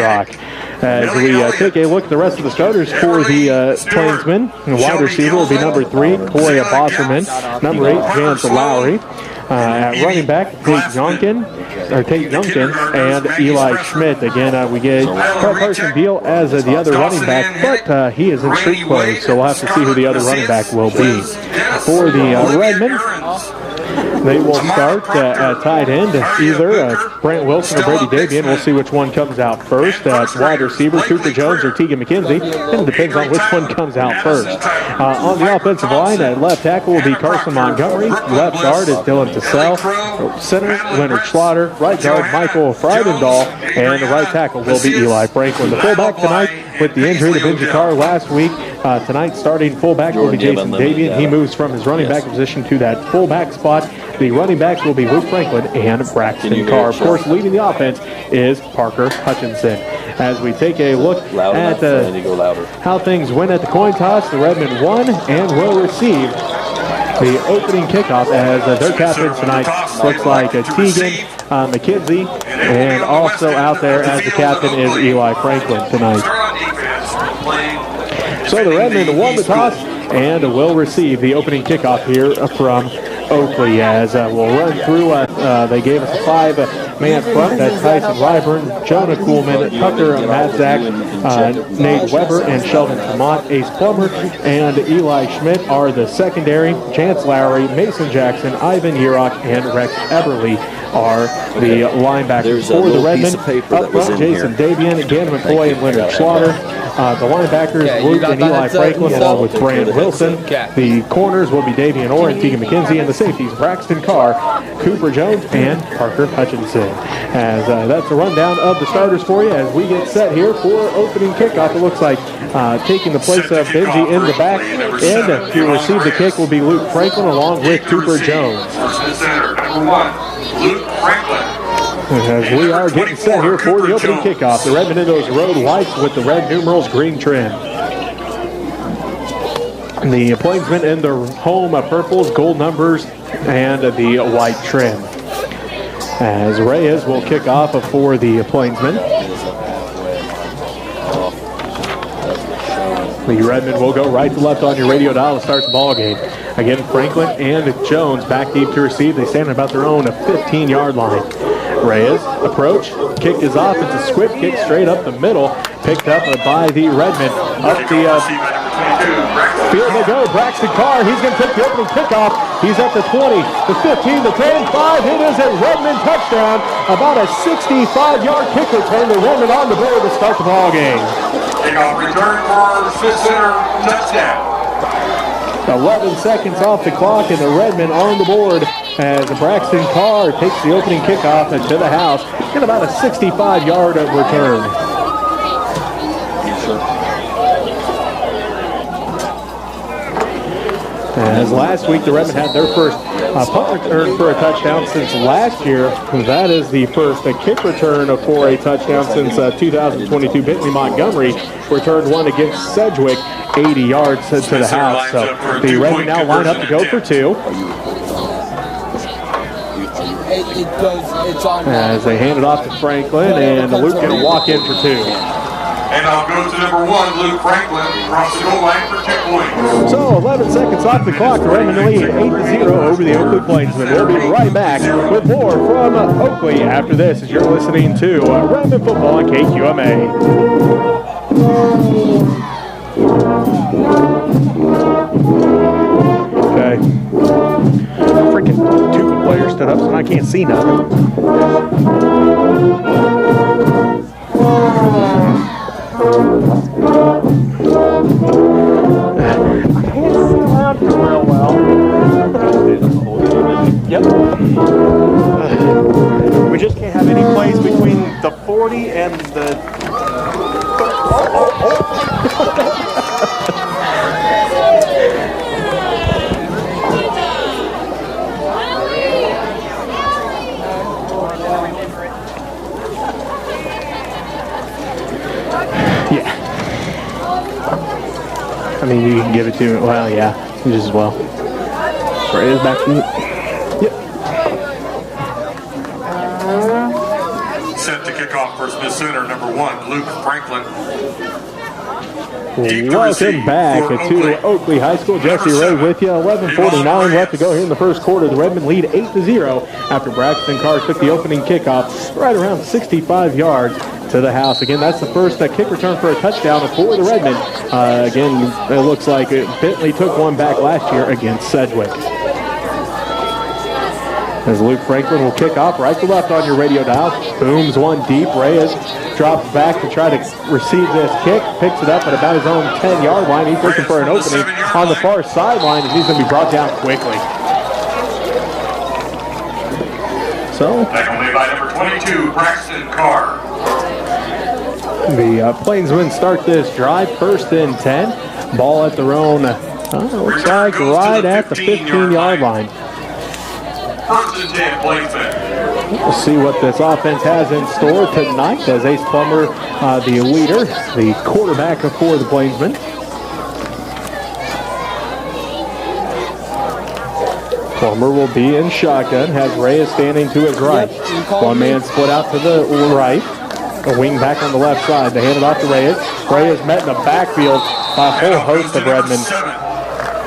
Yurok. As we take a look at the rest of the starters for the Plainsmen, the wide receiver will be number 3, Coy Bosserman. Number 8, Jance Lowry. At running back, Tate Youngkin, and Eli Schmidt. Again, we get Carson Beal as the other running back, but he is in street clothes, so we'll have to see who the other running back will be. For the Redmen, they will start at tight end, either Brant Wilson or Brady Davian. We'll see which one comes out first. Wide receiver, Cooper Jones or Tegan McKenzie, and it depends on which one comes out first. On the offensive line, at left tackle will be Carson Montgomery. Left guard is Dylan Tassell. Center, Leonard Slaughter. Right guard, Michael Freidendahl. And the right tackle will be Eli Franklin. The fullback tonight, with the injury to Benji Carr last week, tonight starting fullback will be Jason Davian. He moves from his running back position to that fullback spot. The running backs will be Luke Franklin and Braxton Carr. Of course, leading the offense is Parker Hutchinson. As we take a look at how things went at the coin toss, the Redmen won and will receive the opening kickoff as their captain tonight looks like Tegan McKenzie, and also out there as the captain is Eli Franklin tonight. So the Redmen won the toss and will receive the opening kickoff here from Oakley. As we'll run through, they gave us a 5-man front. That's Tyson Ryburn, Jonah Kuhlman, Tucker Matzak, Nate Weber, and Sheldon Vermont. Ace Plummer and Eli Schmidt are the secondary. Chance Lowry, Mason Jackson, Ivan Yurok, and Rex Eberly are the linebackers for the Redmen. Up front, Jason Davian, Gannon McCoy, and Leonard Slaughter. The linebackers, Luke and Eli Franklin, along with Brand Wilson. The corners will be Davian Orr and Tegan McKenzie, and the safeties, Braxton Carr, Cooper Jones, and Parker Hutchinson. As that's a rundown of the starters for you as we get set here for opening kickoff. It looks like taking the place of Benji in the back end to receive the kick will be Luke Franklin along with Cooper Jones. Number 1, Luke Franklin. As we are getting set here for the opening kickoff, the Redmen in those road whites with the red numerals, green trim. The Plainsmen in their home purples, gold numbers, and the white trim. As Reyes will kick off for the Plainsmen. The Redmen will go right to left on your radio dial to start the ball game. Again, Franklin and Jones back deep to receive. They stand about their own 15-yard line. Reyes, approach, kick is off. It's a squib kick straight up the middle, picked up by the Redmen. Up the field they go. Braxton Carr, he's going to take the opening kickoff. He's at the 20, the 15, the 10, 5. It is a Redmen touchdown. About a 65-yard kick return. The Redmen on the board to start the ball game. Kickoff return for Smith Center, touchdown. 11 seconds off the clock, and the Redmen on the board as Braxton Carr takes the opening kickoff to the house. Get about a 65-yard return. As last week, the Redmen had their first punt return for a touchdown since last year. That is the first kick return for a touchdown since 2022. Bentley Montgomery returned one against Sedgwick, 80 yards to the house. So the Redmen now line up to go for 2. As they hand it off to Franklin, and Luke going to walk in for 2. And I'll go to number 1, Luke Franklin, across the goal line for 2 points. So 11 seconds off the clock. The Redmen lead 8-0 over the Oakley Plainsmen. We'll be right back with more from Oakley after this as you're listening to Redmen Football on KQMA. Okay. Freaking two players stood up so I can't see nothing. I can't see around here real well. Yep. We just can't have any plays between the 40 and the... Yeah. I mean, you can give it to him. Well, yeah, just as well. Right, is back to you. Set to kick off kickoff for Smith Center, number 1, Luke Franklin. Welcome back to Oakley High School. Jesse Ray with you. 11:49 left to go here in the first quarter. The Redmen lead 8-0 after Braxton Carr took the opening kickoff right around 65 yards to the house. Again, that's the first kick return for a touchdown for the Redmen. Again, it looks like Bentley took one back last year against Sedgwick. As Luke Franklin will kick off right to left on your radio dial. Booms one deep. Reyes drops back to try to receive this kick. Picks it up at about his own 10-yard line. He's looking for an opening on the far sideline, and he's going to be brought down quickly. So, secondly by number 22, Braxton Carr. The Plainsmen start this drive, 1st and 10. Ball at their own, looks like right at the 15-yard line. 1st and 10, Plainsmen. We'll see what this offense has in store tonight as Ace Plummer, the leader, the quarterback for the Plainsmen. Plummer will be in shotgun, has Reyes standing to his right. One man split out to the right. A wing back on the left side. They hand it off to Reyes. Reyes met in the backfield by a whole host of Redmen.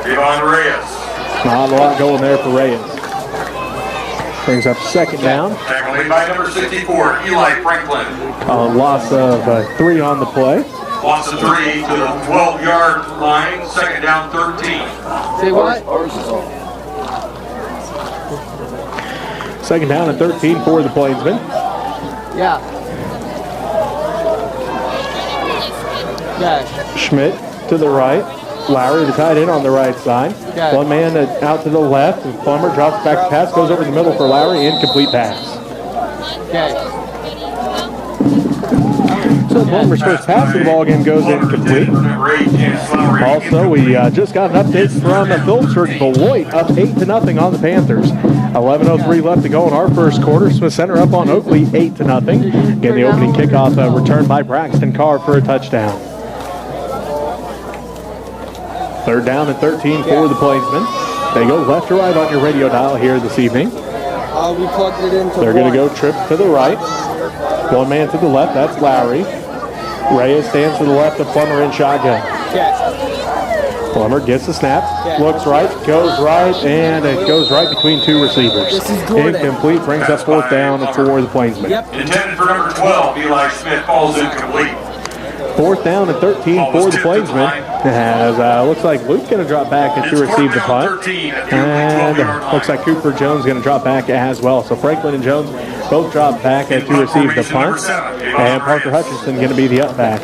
Devon Reyes. Not a lot going there for Reyes. Brings up 2nd down. Tackling by number 64, Eli Franklin. A loss of 3 on the play. Loss of 3 to the 12-yard line. 2nd down, 13. Say what? 2nd down and 13 for the Plainsmen. Yeah. Yeah. Schmidt to the right. Lowry, the tight end, on the right side. Okay. One man out to the left. And Plummer drops back the pass, goes over the middle for Lowry. Incomplete pass. Okay. So Plummer's first pass of the ball game goes incomplete. Also, we just got an update from Phillipsburg. Beloit up 8-0 on the Panthers. 11:03 left to go in our first quarter. Smith Center up on Oakley 8-0. Again, the opening kickoff returned by Braxton Carr for a touchdown. 3rd down and 13 for the Plainsmen. They go left to right on your radio dial here this evening. We plugged it into They're going to go trip to the right. One man to the left, that's Lowry. Reyes stands to the left of Plummer in shotgun. Okay. Plummer gets the snap, looks right, goes right, and it goes right between 2 receivers. Incomplete, brings up 4th down for the Plainsmen. Yep. Intended for number 12, Eli Smith, falls incomplete. 4th down and 13 for the Plainsmen. As looks like Luke's going to drop back to receive the punt. And looks like Cooper Jones going to drop back as well. So Franklin and Jones both drop back to receive the punt. And Parker Hutchinson going to be the up back.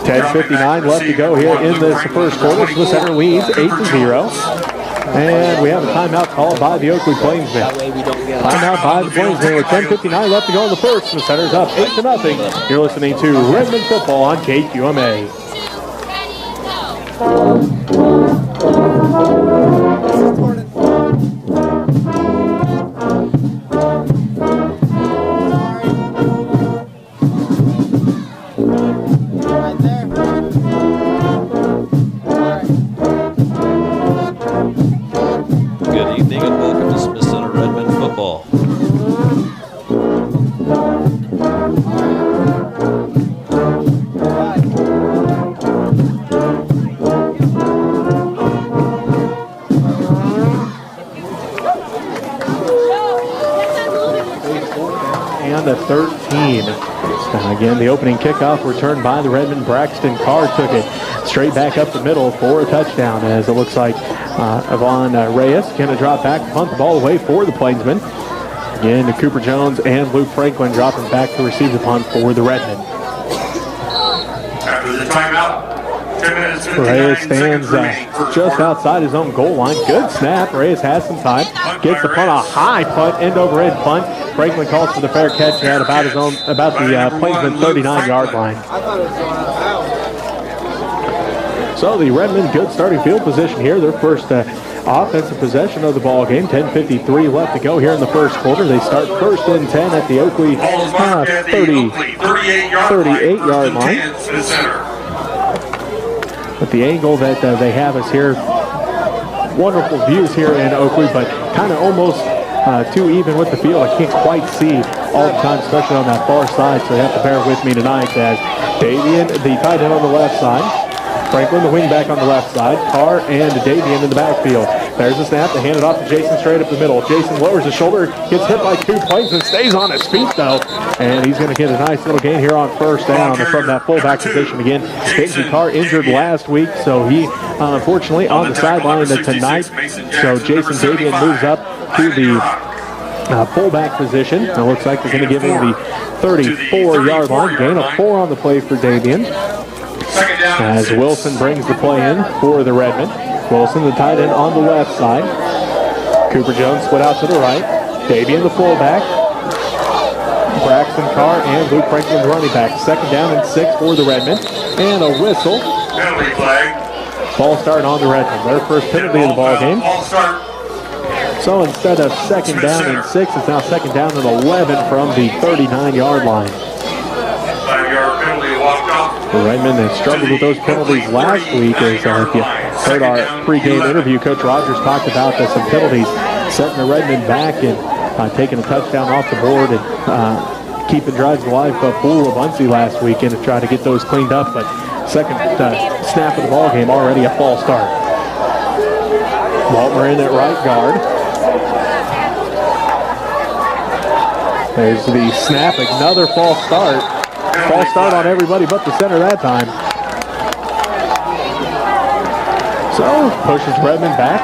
10:59 left to go here in this first quarter. Smith Center leads 8-0. And we have a timeout called by the Oakley Plainsmen. Timeout by the Plainsmen with 10:59 left to go in the first. Smith Center's up 8-0. You're listening to Redmen football on KQMA. Good evening and welcome to Smith Center Redmen football. And a 13. Again, the opening kickoff returned by the Redmen. Braxton Carr took it straight back up the middle for a touchdown, as it looks like Avon Reyes going to drop back, punt the ball away for the Plainsmen. Again, to Cooper Jones and Luke Franklin dropping back to receive the punt for the Redmen. After the timeout, 10 minutes, 59 Reyes stands seconds remaining. just outside his own goal line. Good snap. Reyes has some time. Gets the punt, a high punt, end over end punt. Franklin calls for the fair catch at about the Plainsman 39-yard line. So the Redmen good starting field position here. Their first offensive possession of the ball game. 10:53 left to go here in the first quarter. They start 1st and 10 at the Oakley 38-yard line. But the angle that they have us here, wonderful views here in Oakley, but kind of almost too even with the field. I can't quite see all the time, especially on that far side, so you have to bear with me tonight as Davian, the tight end on the left side, Franklin, the wing back on the left side, Carr and Davian in the backfield. There's the snap. They hand it off to Jason straight up the middle. Jason lowers his shoulder, gets hit by 2 plays and stays on his feet, though. And he's going to get a nice little gain here on first down from that fullback position again. Stacey Carr injured last week, so he unfortunately on the sideline tonight. So Jason Davian moves up to the fullback position. It looks like they're going to give him the 34-yard line. Gain of 4 on the play for Davian. As Wilson brings the play in for the Redmen. Wilson, the tight end on the left side. Cooper Jones split out to the right. Davian, the fullback. Braxton Carr and Luke Franklin, the running back. 2nd down and 6 for the Redmen. And a whistle. Penalty flag. Ball start on the Redmen. Their first penalty of the ball game. Ball start. So instead of 2nd down and 6, it's now 2nd down and 11 from the 39-yard line. 5-yard penalty walked off. The Redmen have struggled with those penalties last week. As if you heard our pregame interview, Coach Rogers talked about some penalties setting the Redmen back and taking a touchdown off the board and keeping drives alive for Buncy last weekend to try to get those cleaned up. But second snap of the ball game, already a false start. Waltmer in at right guard. There's the snap, another false start. False start on everybody but the center that time. So, pushes Redmen back.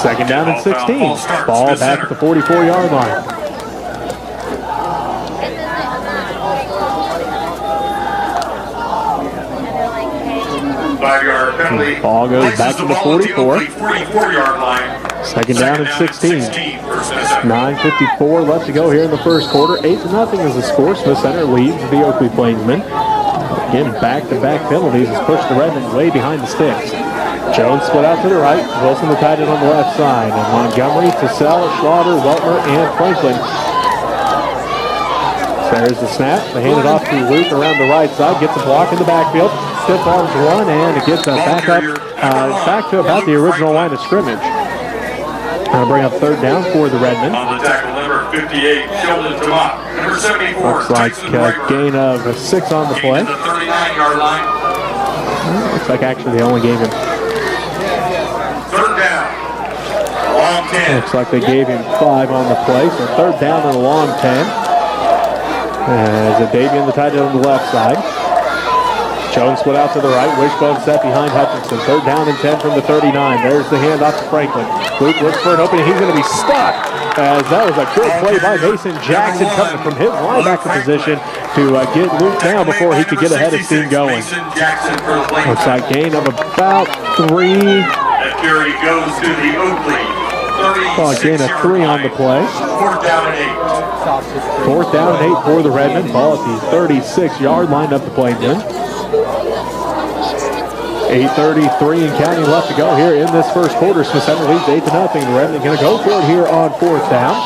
2nd down and 16. Ball back at the 44-yard line. Five-yard penalty. Ball goes back to the 44. 44-yard line. 2nd down and 16. 9:54 left to go here in the first quarter. 8-0 is the score. Smith Center leads the Oakley Plainsmen. Again, back-to-back penalties has pushed the Redmen way behind the sticks. Jones split out to the right. Wilson the tight end on the left side. And Montgomery, Tassell, Schlauder, Weltmer, and Franklin. There's the snap. They hand it off to Luke around the right side. Gets a block in the backfield. Stiff arms run, and it gets back to about the original line of scrimmage. Bring up 3rd down for the Redmen. On the tackle, number 58, Sheldon Tamat. Number 74, looks like a gain of 6 on the play. The 39-yard line. Looks like actually they only gave him. 3rd down. Long 10. Looks like they gave him 5 on the play. So 3rd down and a long 10. As a Davian, the tight end on the left side. Jones split out to the right. Wishbone set behind Hutchinson. 3rd down and 10 from the 39. There's the handoff to Franklin. Luke looks for an opening. He's going to be stuck. As that was a good play by Mason Jackson coming from his linebacker position to get Luke down before he could get ahead of steam going. Looks like gain of about 3. That carry goes to the Oakley. Gain of 3 on the play. 4th down and 8. 4th down and 8 for the Redmen. Ball at the 36-yard line up the Plainsmen. 8:33 and counting left to go here in this first quarter. Smith Center leads 8-0. The Redmen going to go for it here on 4th down.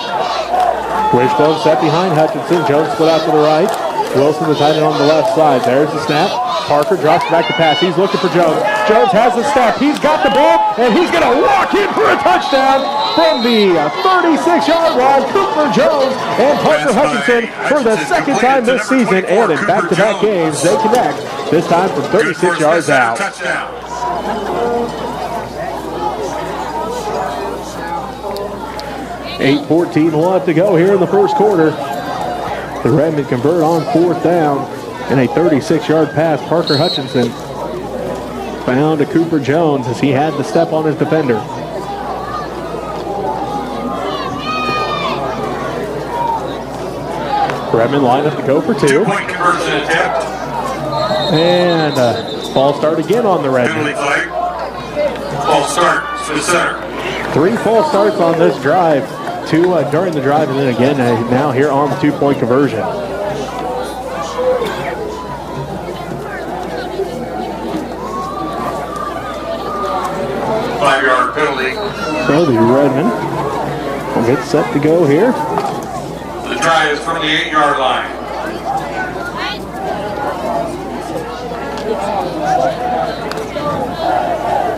Wishbone set behind Hutchinson. Jones split out to the right. Wilson the tight end on the left side. There's the snap. Parker drops back to pass. He's looking for Jones. Jones has the snap. He's got the ball, and he's going to walk in for a touchdown from the 36-yard line. Cooper Jones and Parker Hutchinson for the 2nd time this season, and in back-to-back games, they connect. This time from 36 yards out. 8:14 left to go here in the first quarter. The Redmen convert on 4th down, and a 36-yard pass. Parker Hutchinson found to Cooper Jones as he had the step on his defender. Redmen line up to go for 2. 2-point conversion attempt. And ball start again on the Redmen. Penalty flag. Ball start to the center. 3 false starts on this drive. 2 during the drive, and then again now here on the 2-point conversion. Five-yard penalty. So the Redmen will get set to go here. The try is from the 8-yard line.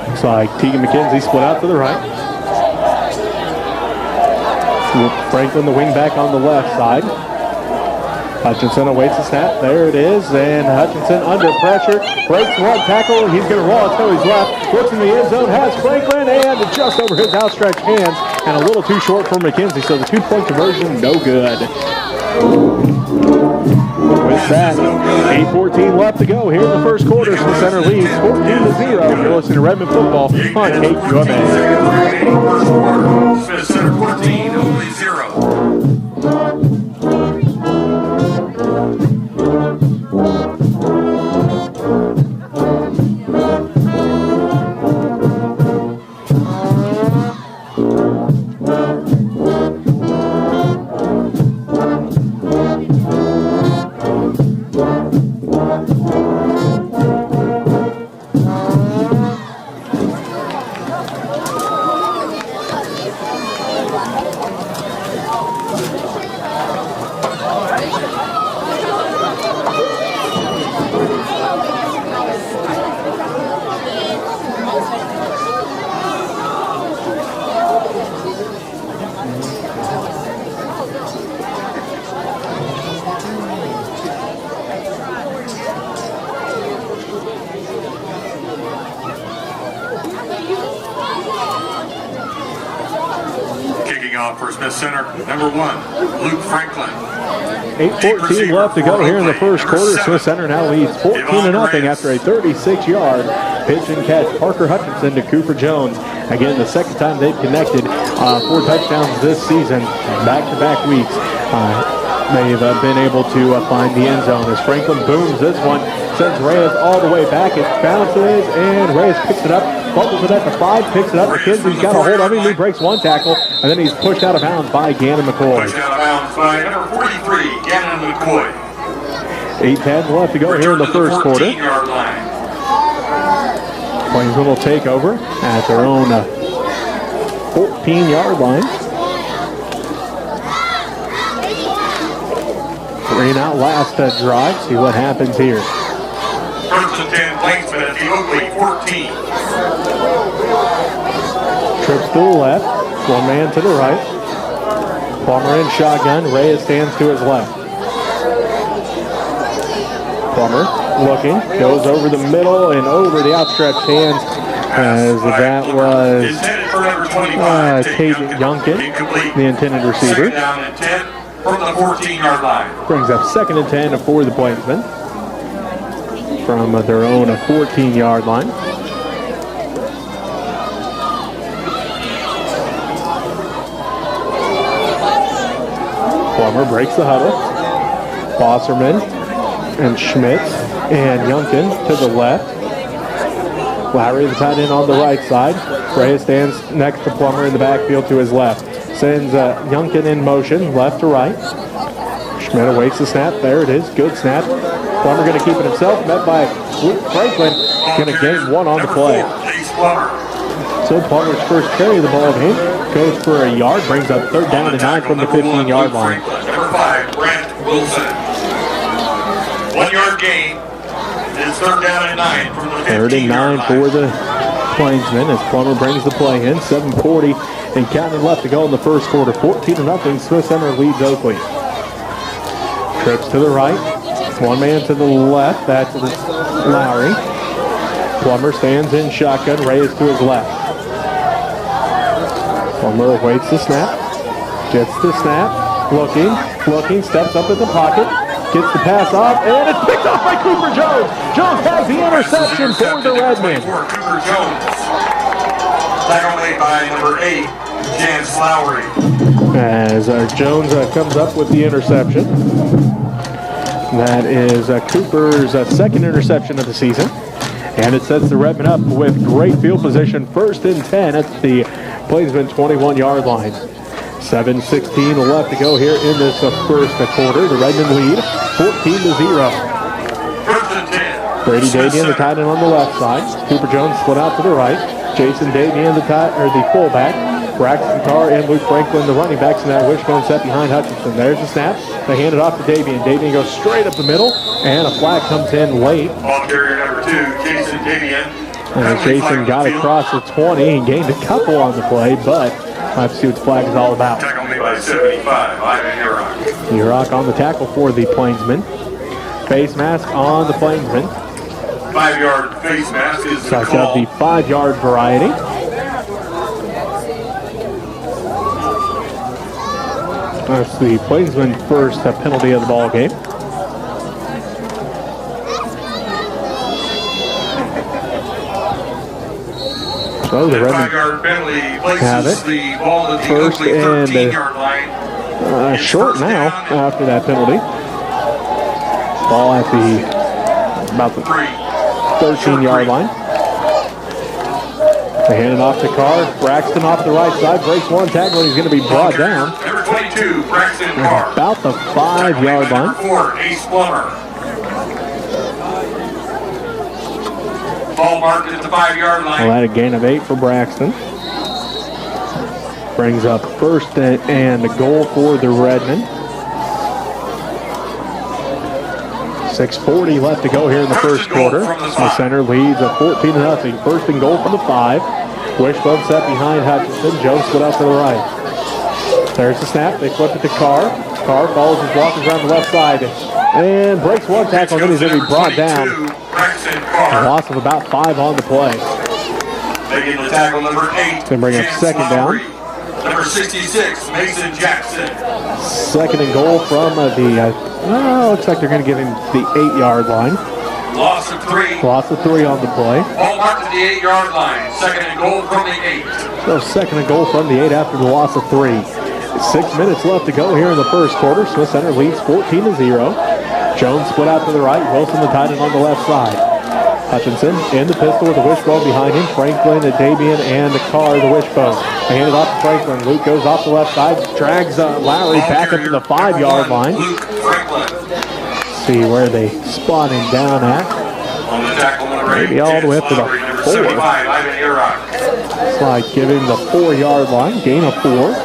Looks like Tegan McKenzie split out to the right. Franklin, the wing back on the left side. Hutchinson awaits the snap. There it is. And Hutchinson under pressure. Breaks one tackle. He's going to roll it till he's left. Looks in the end zone. Has Franklin. And just over his outstretched hands. And a little too short for McKenzie. So the 2-point conversion, no good. With that, 8:14 left to go here in the first quarter. Smith Center leads 14-0. You're listening to Redmen football on KQMA. Smith Center 14, Oakley 0. For Smith Center, number 1, Luke Franklin. 8:14 left to go here in the first quarter. Smith Center now leads 14-0 after a 36-yard pitch and catch. Parker Hutchinson to Cooper Jones. Again, the second time they've connected, 4 touchdowns this season, back-to-back weeks. They've been able to find the end zone as Franklin booms this one, sends Reyes all the way back. It bounces, and Reyes picks it up, bubbles it at the 5, picks it up. McKenzie's got a hold of him. He breaks one tackle, and then he's pushed out of bounds by Gannon McCoy. Pushed out of bounds by number 43, Gannon McCoy. 8:10 left to go here in the first quarter. 14-yard line. Plainsmen will take over at their own 14-yard line. 3 out last drive. See what happens here. 1st and 10, Plainsmen at the Oakley 14. Trips to the left. One man to the right. Plummer in shotgun. Reyes stands to his left. Plummer looking. Goes over the middle and over the outstretched hands. As that was Tate Youngkin, the intended receiver. Down and 10 from the 14-yard line. Brings up 2nd and 10 for the Plainsmen from their own 14-yard line. Plummer breaks the huddle. Bosserman and Schmidt and Youngkin to the left. Lowry, the tight end, on the right side. Reyes stands next to Plummer in the backfield to his left. Sends Youngkin in motion, left to right. Schmidt awaits the snap. There it is. Good snap. Plummer going to keep it himself. Met by Luke Franklin. Going to gain 1 on the play. So Plummer's first carry of the ball game goes for a yard. Brings up 3rd down and 9 from the 15-yard line. Number 5, Brent Wilson. 1-yard gain. It's 3rd down and 9 from the 15-yard 3rd and 9 for the Plainsmen as Plummer brings the play in. 7:40 and counting left to go in the first quarter. 14-0. Smith Center leads Oakley. Trips to the right. One man to the left. That's Lowry. Plummer stands in shotgun. Reyes to his left. Plummer awaits the snap. Gets the snap. Looking. Steps up in the pocket. Gets the pass off. And it's picked off by Cooper Jones. Jones has the interception for the Redmen. Cooper Jones. Tackle made by number 8, Chance Lowry. As Jones comes up with the interception. That is Cooper's 2nd interception of the season. And it sets the Redmen up with great field position. 1st and 10 at the Plainsmen 21-yard line. 7:16 left to go here in this first quarter. The Redmen lead 14-0. 1st and 10. Brady Davian, the tight end on the left side. Cooper Jones split out to the right. Jason Davian, the fullback. Braxton Carr and Luke Franklin, the running backs, and that wishbone set behind Hutchinson. There's the snap. They hand it off to Davian. Davian goes straight up the middle, and a flag comes in late. Ball carrier number 2, Jason Davian. And Jason got across the 20 and gained a couple on the play, but let's see what the flag is all about. Tackle made made by 75. Ivan Yurok. Yurok on the tackle for the Plainsmen. Face mask on the Plainsmen. 5-yard face mask is the Such call. of the 5-yard variety. That's the Plainsmen first penalty of the ball game. So the Redmen 5-yard penalty have places it. the ball at the First Oakley and 13-yard line. short first now down and after that penalty. Ball at the about the 13-yard line. They hand it off to Carr. Braxton off the right side. Breaks one tackle and he's going to be brought down. Number 22, Braxton Carr. About the 5-yard line. Number 4, Ace Plummer. Ball marked at the 5-yard line. Well, that a gain of 8 for Braxton. Brings up first and a goal for the Redmen. 6:40 left to go here in the first quarter. The center leads at 14-0. First and goal from the 5. Wishbone set behind Hutchinson. Jones split out to the right. There's the snap. They flip it to Carr. Carr follows his blockers around the left side and breaks one tackle, and then he's going to be brought down. A loss of about 5 on the play. Making the tackle number 8. Then bring up second down. Number 66, Mason Jackson. Second and goal from looks like they're going to give him the 8-yard line. Loss of 3. Loss of 3 on the play. Ball marked at the 8-yard line. Second and goal from the 8. So second and goal from the 8 after the loss of 3. 6 minutes left to go here in the first quarter. Smith Center leads 14-0. Jones split out to the right. Wilson the tight end on the left side. Hutchinson in the pistol with the wishbone behind him. Franklin, Davian, and Carr the wishbone. They hand it off to Franklin. Luke goes off the left side. Drags Lowry back up to the 5-yard line. Luke Franklin. See where they spot him down at. On the tackle number 8. Maybe all the way up to the Number 4. 75, Ivan Yurok. Slide giving the 4-yard line. Gain of 4.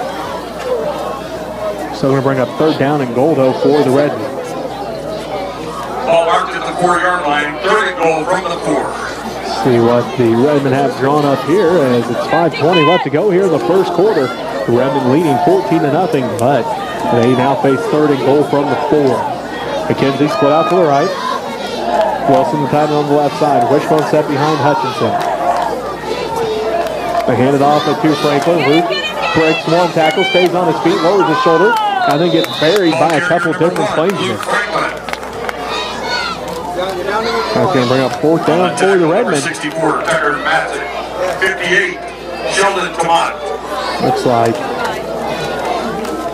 So we're going to bring up third down and goal, though, for the Redmen. Ball marked at the 4-yard line. Third and goal from the 4. See what the Redmen have drawn up here as it's 5:20 left to go here in the first quarter. The Redmen leading 14-0, but they now face third and goal from the 4. McKenzie split out to the right. Wilson the tight end on the left side. Wishbone set behind Hutchinson. They hand it off to Franklin. Luke breaks one tackle, stays on his feet, lowers his shoulder, and then gets buried by a couple different Plainsmen. That's going to bring up fourth down for the Redmen. 64, Tucker Matson. 58, Sheldon Tomat. Looks like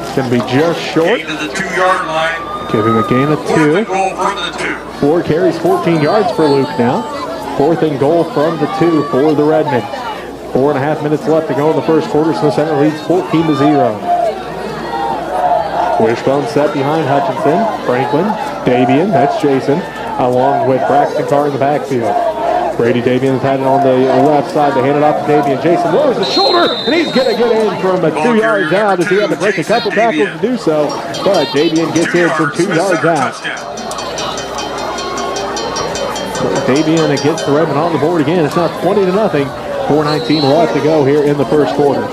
it's going to be just short. Gain to the 2-yard line. Give him a gain of 2. Fourth and goal from the 2. 4 carries, 14 yards for Luke now. Fourth and goal from the 2 for the Redmen. 4.5 minutes left to go in the first quarter. Smith Center leads 14-0. Wishbone set behind Hutchinson. Franklin, Davian, that's Jason, along with Braxton Carr in the backfield. Brady Davian is headed on the left side. They hand it off to Davian. Jason lowers his shoulder, and he's going to get in from 2 yards out as he had to break a couple tackles to do so. But Davian gets in from 2 yards out. Davian gets the Redmen on the board again. It's now 20-0. 4:19 left to go here in the first quarter.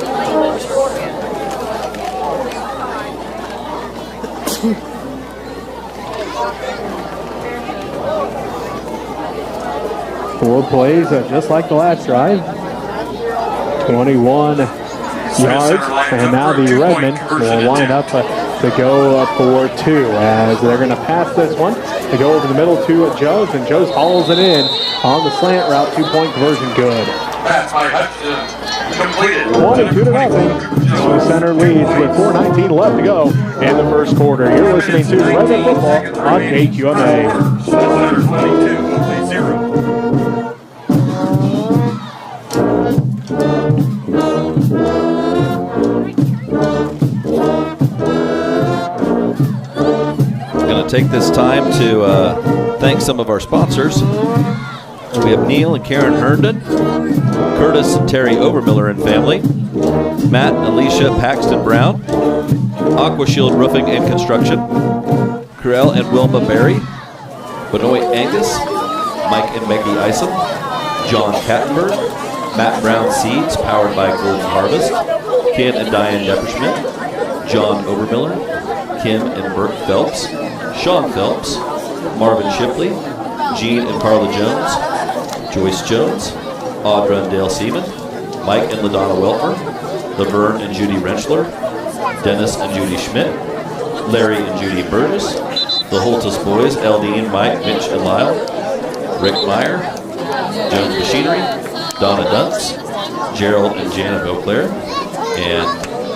Four plays, just like the last drive. 21 yards, and now the Redmen will line up to go for 2 as they're going to pass this one. They go over the middle to Jones, and Jones hauls it in on the slant route. 2-point conversion, good. Pass by Hutchinson. Completed. 22-0. So the center leads with 4:19 left to go in the first quarter. You're listening to Redmen Football on KQMA. 22, Oakley 0. Going to take this time to thank some of our sponsors. We have Neil and Karen Herndon, Curtis and Terry Overmiller and family, Matt and Alicia Paxton Brown, AquaShield Roofing and Construction, Corell and Wilma Berry, Benoit Angus, Mike and Meggie Isom, John Kattenberg, Matt Brown Seeds, powered by Golden Harvest, Ken and Diane Depperschmidt, John Obermiller, Kim and Bert Phelps, Sean Phelps, Marvin Shipley, Gene and Carla Jones, Joyce Jones, Audra and Dale Seaman, Mike and LaDonna Welfer, Laverne and Judy Renschler, Dennis and Judy Schmidt, Larry and Judy Burgess, the Holtus boys, Eldine, Mike, Mitch, and Lyle, Rick Meyer, Jones Machinery, Donna Dunce, Gerald and Janet Beauclair, and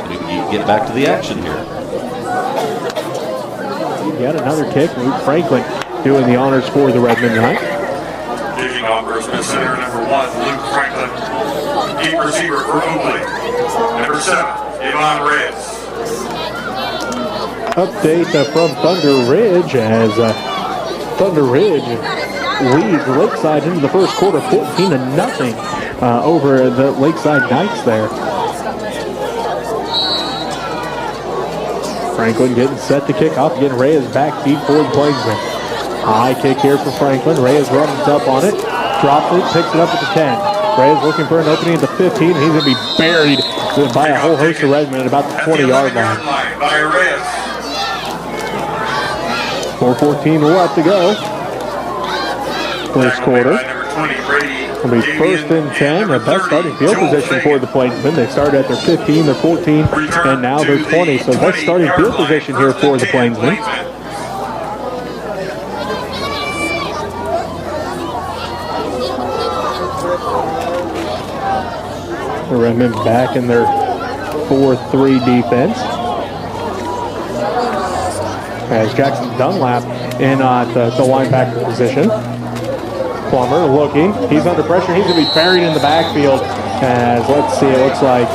we can get back to the action here. Yet another kick. Luke Franklin doing the honors for the Redmen tonight. Kicking off Grossman Center, number 1, Luke Franklin. Deep receiver for Oakley. Number 7, Yvonne Reyes. Update from Thunder Ridge as Thunder Ridge leads Lakeside into the first quarter 14-0 over the Lakeside Knights there. Franklin getting set to kick off, getting Reyes back feed for the Plainsmen. High kick here for Franklin. Reyes runs up on it, drops it, picks it up at the 10. Reyes looking for an opening at the 15, and he's going to be buried by a whole host of Redmen at about the 20-yard line. 4:14 left to go. First quarter. It'll be first and 10. The best starting field position for the Plainsmen. They started at their 15, their 14, and now they're 20. So best starting field position here for the Plainsmen. The Redmen back in their 4-3 defense. As Jackson Dunlap in the linebacker position. Plummer looking. He's under pressure. He's going to be buried in the backfield. As let's see, it looks like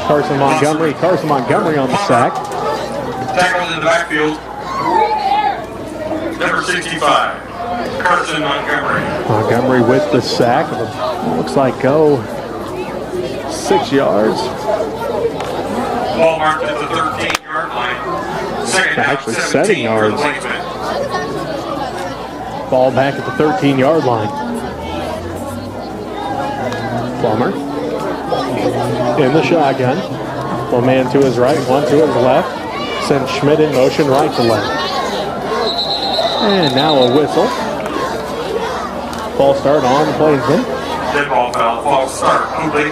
Carson Montgomery. Carson Montgomery on the sack. Tackled in the backfield. Number 65, Carson Montgomery. Montgomery with the sack. Looks like 6 yards. Ball marked at the 13-yard line. Second down, Actually 7 yards. for the Plainsmen. Ball back at the 13-yard line. Plummer in the shotgun. One man to his right, one to his left. Sends Schmidt in motion right to left. And now a whistle. False start on the Plainsmen. Dead ball foul, false start. Oakley.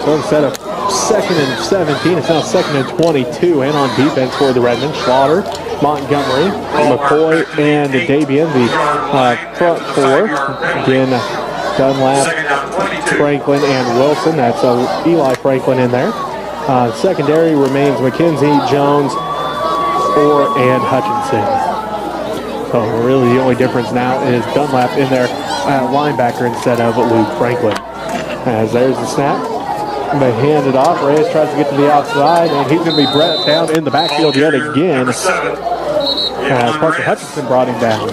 So instead of 2nd and 17, it's now 2nd and 22. And on defense for the Redmen, Schlatter, Montgomery, McCoy, and Davian, the front four. Again, Dunlap, Franklin, and Wilson. That's Eli Franklin in there. Secondary remains McKenzie, Jones, Orr, and Hutchinson. So really the only difference now is Dunlap in there at linebacker instead of Luke Franklin. As there's the snap. They hand it off. Reyes tries to get to the outside, and he's going to be brought down in the backfield yet again. Parker Hutchinson brought him down.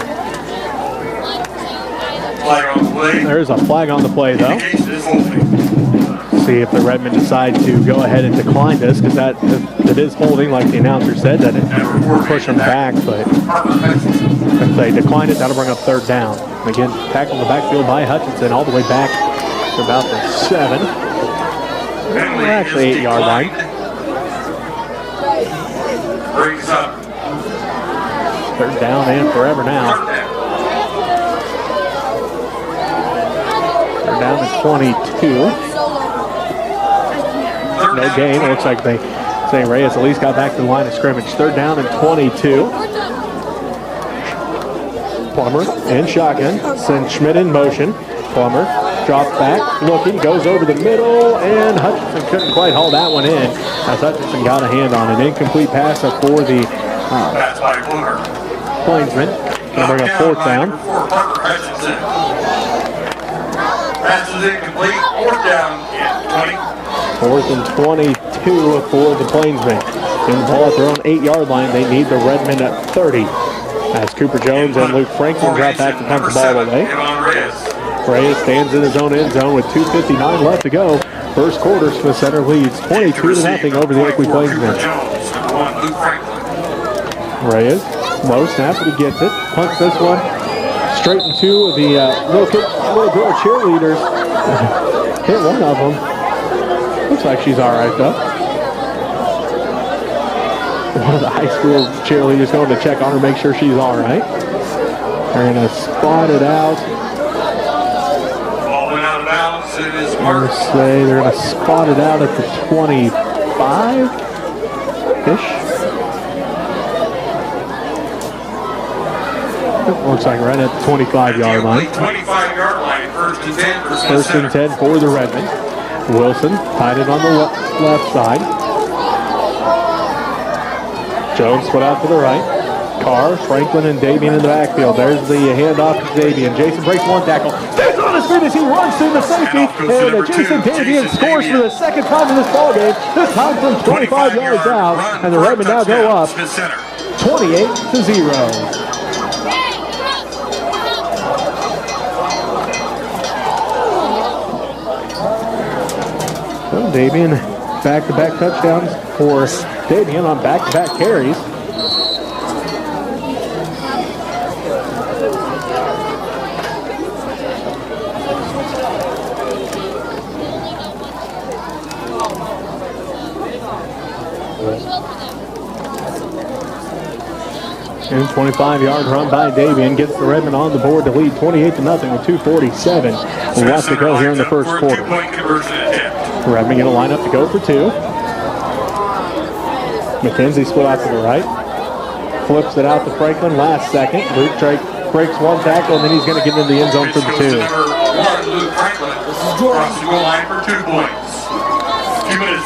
Flag on the play. There's a flag on the play, though. See if the Redmen decide to go ahead and decline this, because it is holding, like the announcer said, that it will push them back. But if they decline it, that'll bring up 3rd down. Again, tackle in the backfield by Hutchinson all the way back to about the 7. Actually 8-yard line. Brings up 3rd down and forever now. 3rd down at 22. No gain. It looks like they say Reyes at least got back to the line of scrimmage. 3rd down and 22. Plummer in shotgun. Sends Schmidt in motion. Plummer drops back, looking, goes over the middle, and Hutchinson couldn't quite haul that one in. As Hutchinson got a hand on an incomplete pass for the Plainsmen. Going to bring up 4th down. Pass is incomplete. 4th down at 20. 4th and 22 for the Plainsmen. In the ball at their own 8-yard line, they need the Redmen at 30. As Cooper Jones and Luke Franklin drop back to punt the ball away. Reyes stands in his own end zone with 2:59 left to go. First quarter, Smith Center leads 22-0 over the Oakley Plainsmen. Reyes, low snap, but he gets it. Punts this one straight into the little girl cheerleaders. Hit one of them. Looks like she's all right, though. one of the high school cheerleaders going to check on her, make sure she's all right. They're going to spot it out. Ball went out of bounds. It is I'm marked. going to say they're going to spot it out at the 25-ish. Looks like right at the 25-yard line. 25-yard line. First and 10 for Smith First and Center. 10 for the Redmen. Wilson tied it on the left side. Jones put out to the right. Carr, Franklin, and Davian in the backfield. There's the handoff to Davian. Jason breaks one tackle. Stays on his feet as he runs through the safety. And Jason Davian scores for the second time in this ballgame. This time from 25 yards out. And the Redmen now go up 28-0. So Davian, back-to-back touchdowns for Davian on back-to-back carries. And 25-yard run by Davian gets the Redmen on the board to lead 28-0 with 2:47 left to go here in the first quarter. Redmen going to line up to go for two. McKenzie split out to the right. Flips it out to Franklin last second. Luke breaks one tackle, and then he's going to get into the end zone for the two. Luke Franklin across the goal line for 2 points.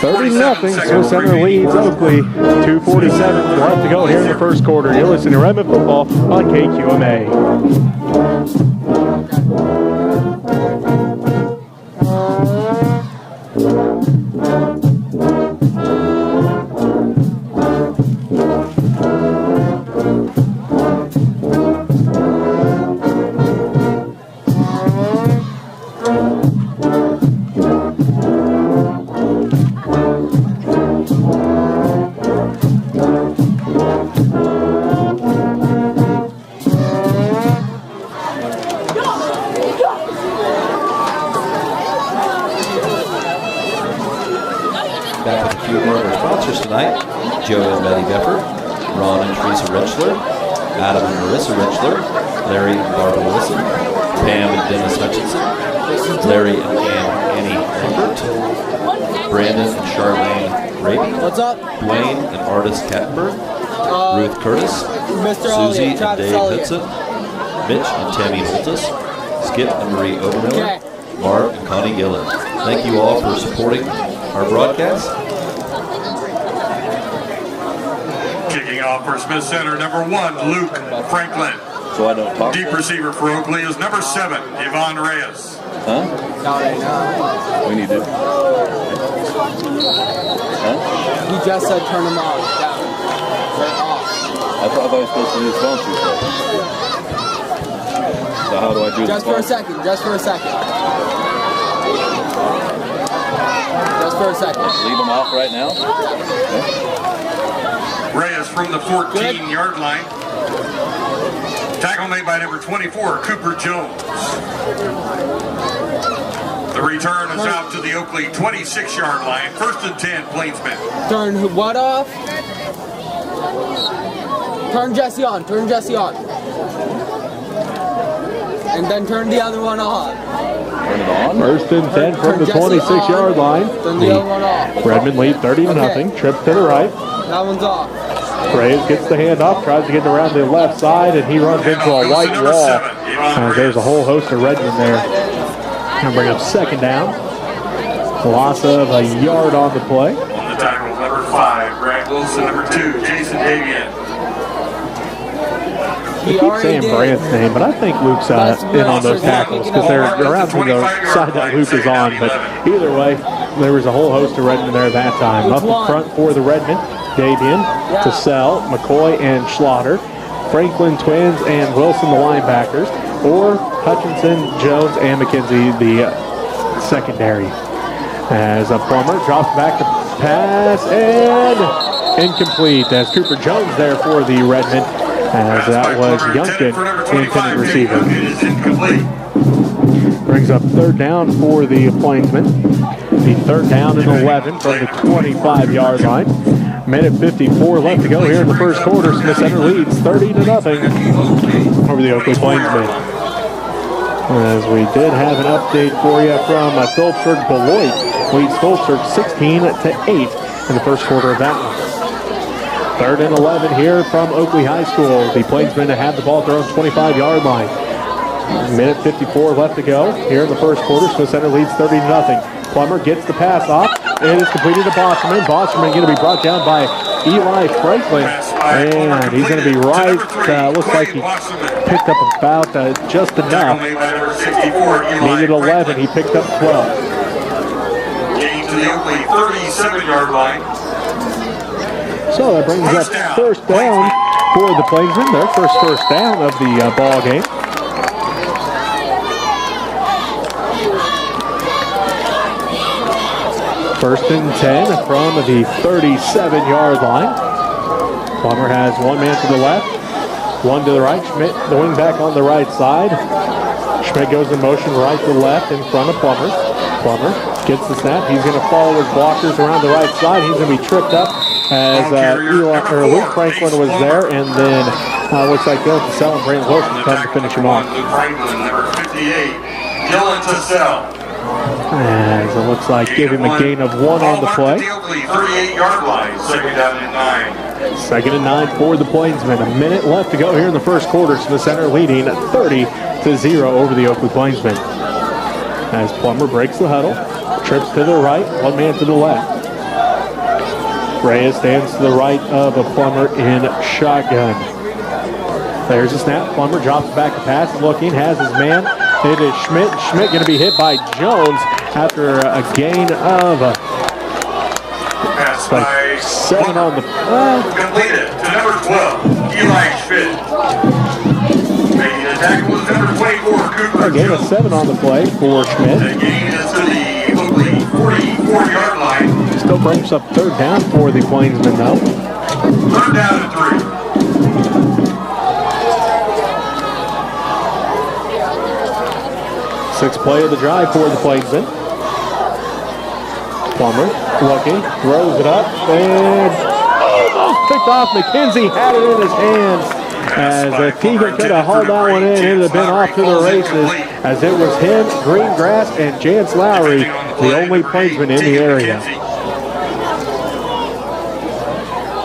30-0. Smith Center leads Oakley. 2:47 left to go here in the first quarter. You're listening to Redmen football on KQMA. Back with a few more of our sponsors tonight. Joe and Betty Beffert, Ron and Teresa Richler, Adam and Marissa Richler, Larry and Barbara Wilson, Pam and Dennis Hutchinson, Larry and Annie Lambert, Brandon and Charlene Raby, What's up? Dwayne and Artis Kattenberg, Ruth Curtis, Mr. Susie Elliott, and Travis Dave Elliott. Hitson, Mitch and Tammy Holtis, Skip and Marie Overmiller, Okay. Mark and Connie Gillen. Thank you all for supporting our broadcast. Kicking off for Smith Center, number 1, Luke Franklin. So I don't talk. Deep receiver for Oakley is number 7, Yvonne Reyes. Huh? Not right now. We need to. Huh? He just said turn them on. Down. They're off. I thought I was supposed to use phone too. So how do I do Just this? for a second. Just for a second. Just for a second. Leave them off right now. Reyes from the 14-yard line. Tackle made by number 24, Cooper Jones. The return is out to the Oakley 26-yard line. First and 10, Plainsmen. Turn what off? Turn Jesse on. Turn Jesse on. And then turn the other one off. Turn it on. First and 10 from Turn the Jesse 26-yard on, line. Turn the other one off. Redmen lead 30-0. Okay. Trip to the right. That one's off. Graves gets the handoff, tries to get around the left side, and he runs into a white wall. There's a whole host of Redmen there. Gonna bring up second down. Loss of a yard on the play. On the tackle, number 5, Brad Wilson. Number 2, Jason Davian. I keep saying Brandt's name, but I think Luke's in on those tackles because they're around to the side that Luke is on. But either way, there was a whole host of Redmen there that time. Up in front for the Redmen, Davian, Cassell, McCoy, and Schlatter. Franklin twins and Wilson, the linebackers. Or Hutchinson, Jones, and McKenzie, the secondary. As a Plummer drops back to pass and incomplete. As Cooper Jones there for the Redmen. As that was Youngkin, the intended receiver. It is incomplete. We're Brings up third down for the Plainsmen. The third down and 11 from the 25-yard line. Minute 54 left to go here in the first quarter. Smith Center leads 30-0 over the Oakley Plainsmen. As we did have an update for you from Phillipsburg. Beloit leads Phillipsburg 16-8 in the first quarter of that one. Third and 11 here from Oakley High School. The Plainsmen have the ball at their own 25-yard line. Minute 54 left to go here in the first quarter. Smith Center leads 30-0. Plummer gets the pass off. It is completed to Bosserman. Bosserman going to be brought down by Eli Franklin. And he's going to be right. Looks like he picked up about just enough. Needed 11. He picked up 12. Getting to the Oakley 37-yard line. So that brings up first down for the Plainsmen. Their first down of the ball game. First and 10 from the 37-yard line. Plummer has one man to the left, one to the right. Schmidt, the wing back on the right side. Schmidt goes in motion right to left in front of Plummer. Plummer gets the snap. He's going to follow his blockers around the right side. He's going to be tripped up as Luke Franklin was there, and then looks like Dylan Tassell and Brandon Wilson come to finish him off. Luke Franklin, number 58, Dylan Tassell. As it looks like give him a gain of 1 on the play. 38-yard line, second down and 9. Second and 9 for the Plainsmen. A minute left to go here in the first quarter. Smith Center leading 30-0 over the Oakley Plainsmen. As Plummer breaks the huddle, trips to the right, one man to the left. Reyes stands to the right of a Plummer in shotgun. There's a snap. Plummer drops back to pass, looking, has his man. It is Schmidt. Schmidt going to be hit by Jones after a gain of pass by 7 on the completed to number 12, Eli Schmidt. Making the tackle was number 24, Cooper. a gain of 7 on the play for Schmidt. The gain is to the Oakley 44-yard line. Still brings up third down for the Plainsmen though. Third down and 3. Sixth play of the drive for the Plainsmen. Plummer looking, throws it up, and almost picked off. McKenzie had it in his hands. As if Keegan could have hauled that one in, it would have been off to the races. As it was him, Greengrass, and Jance Lowry, the only Plainsman in the area.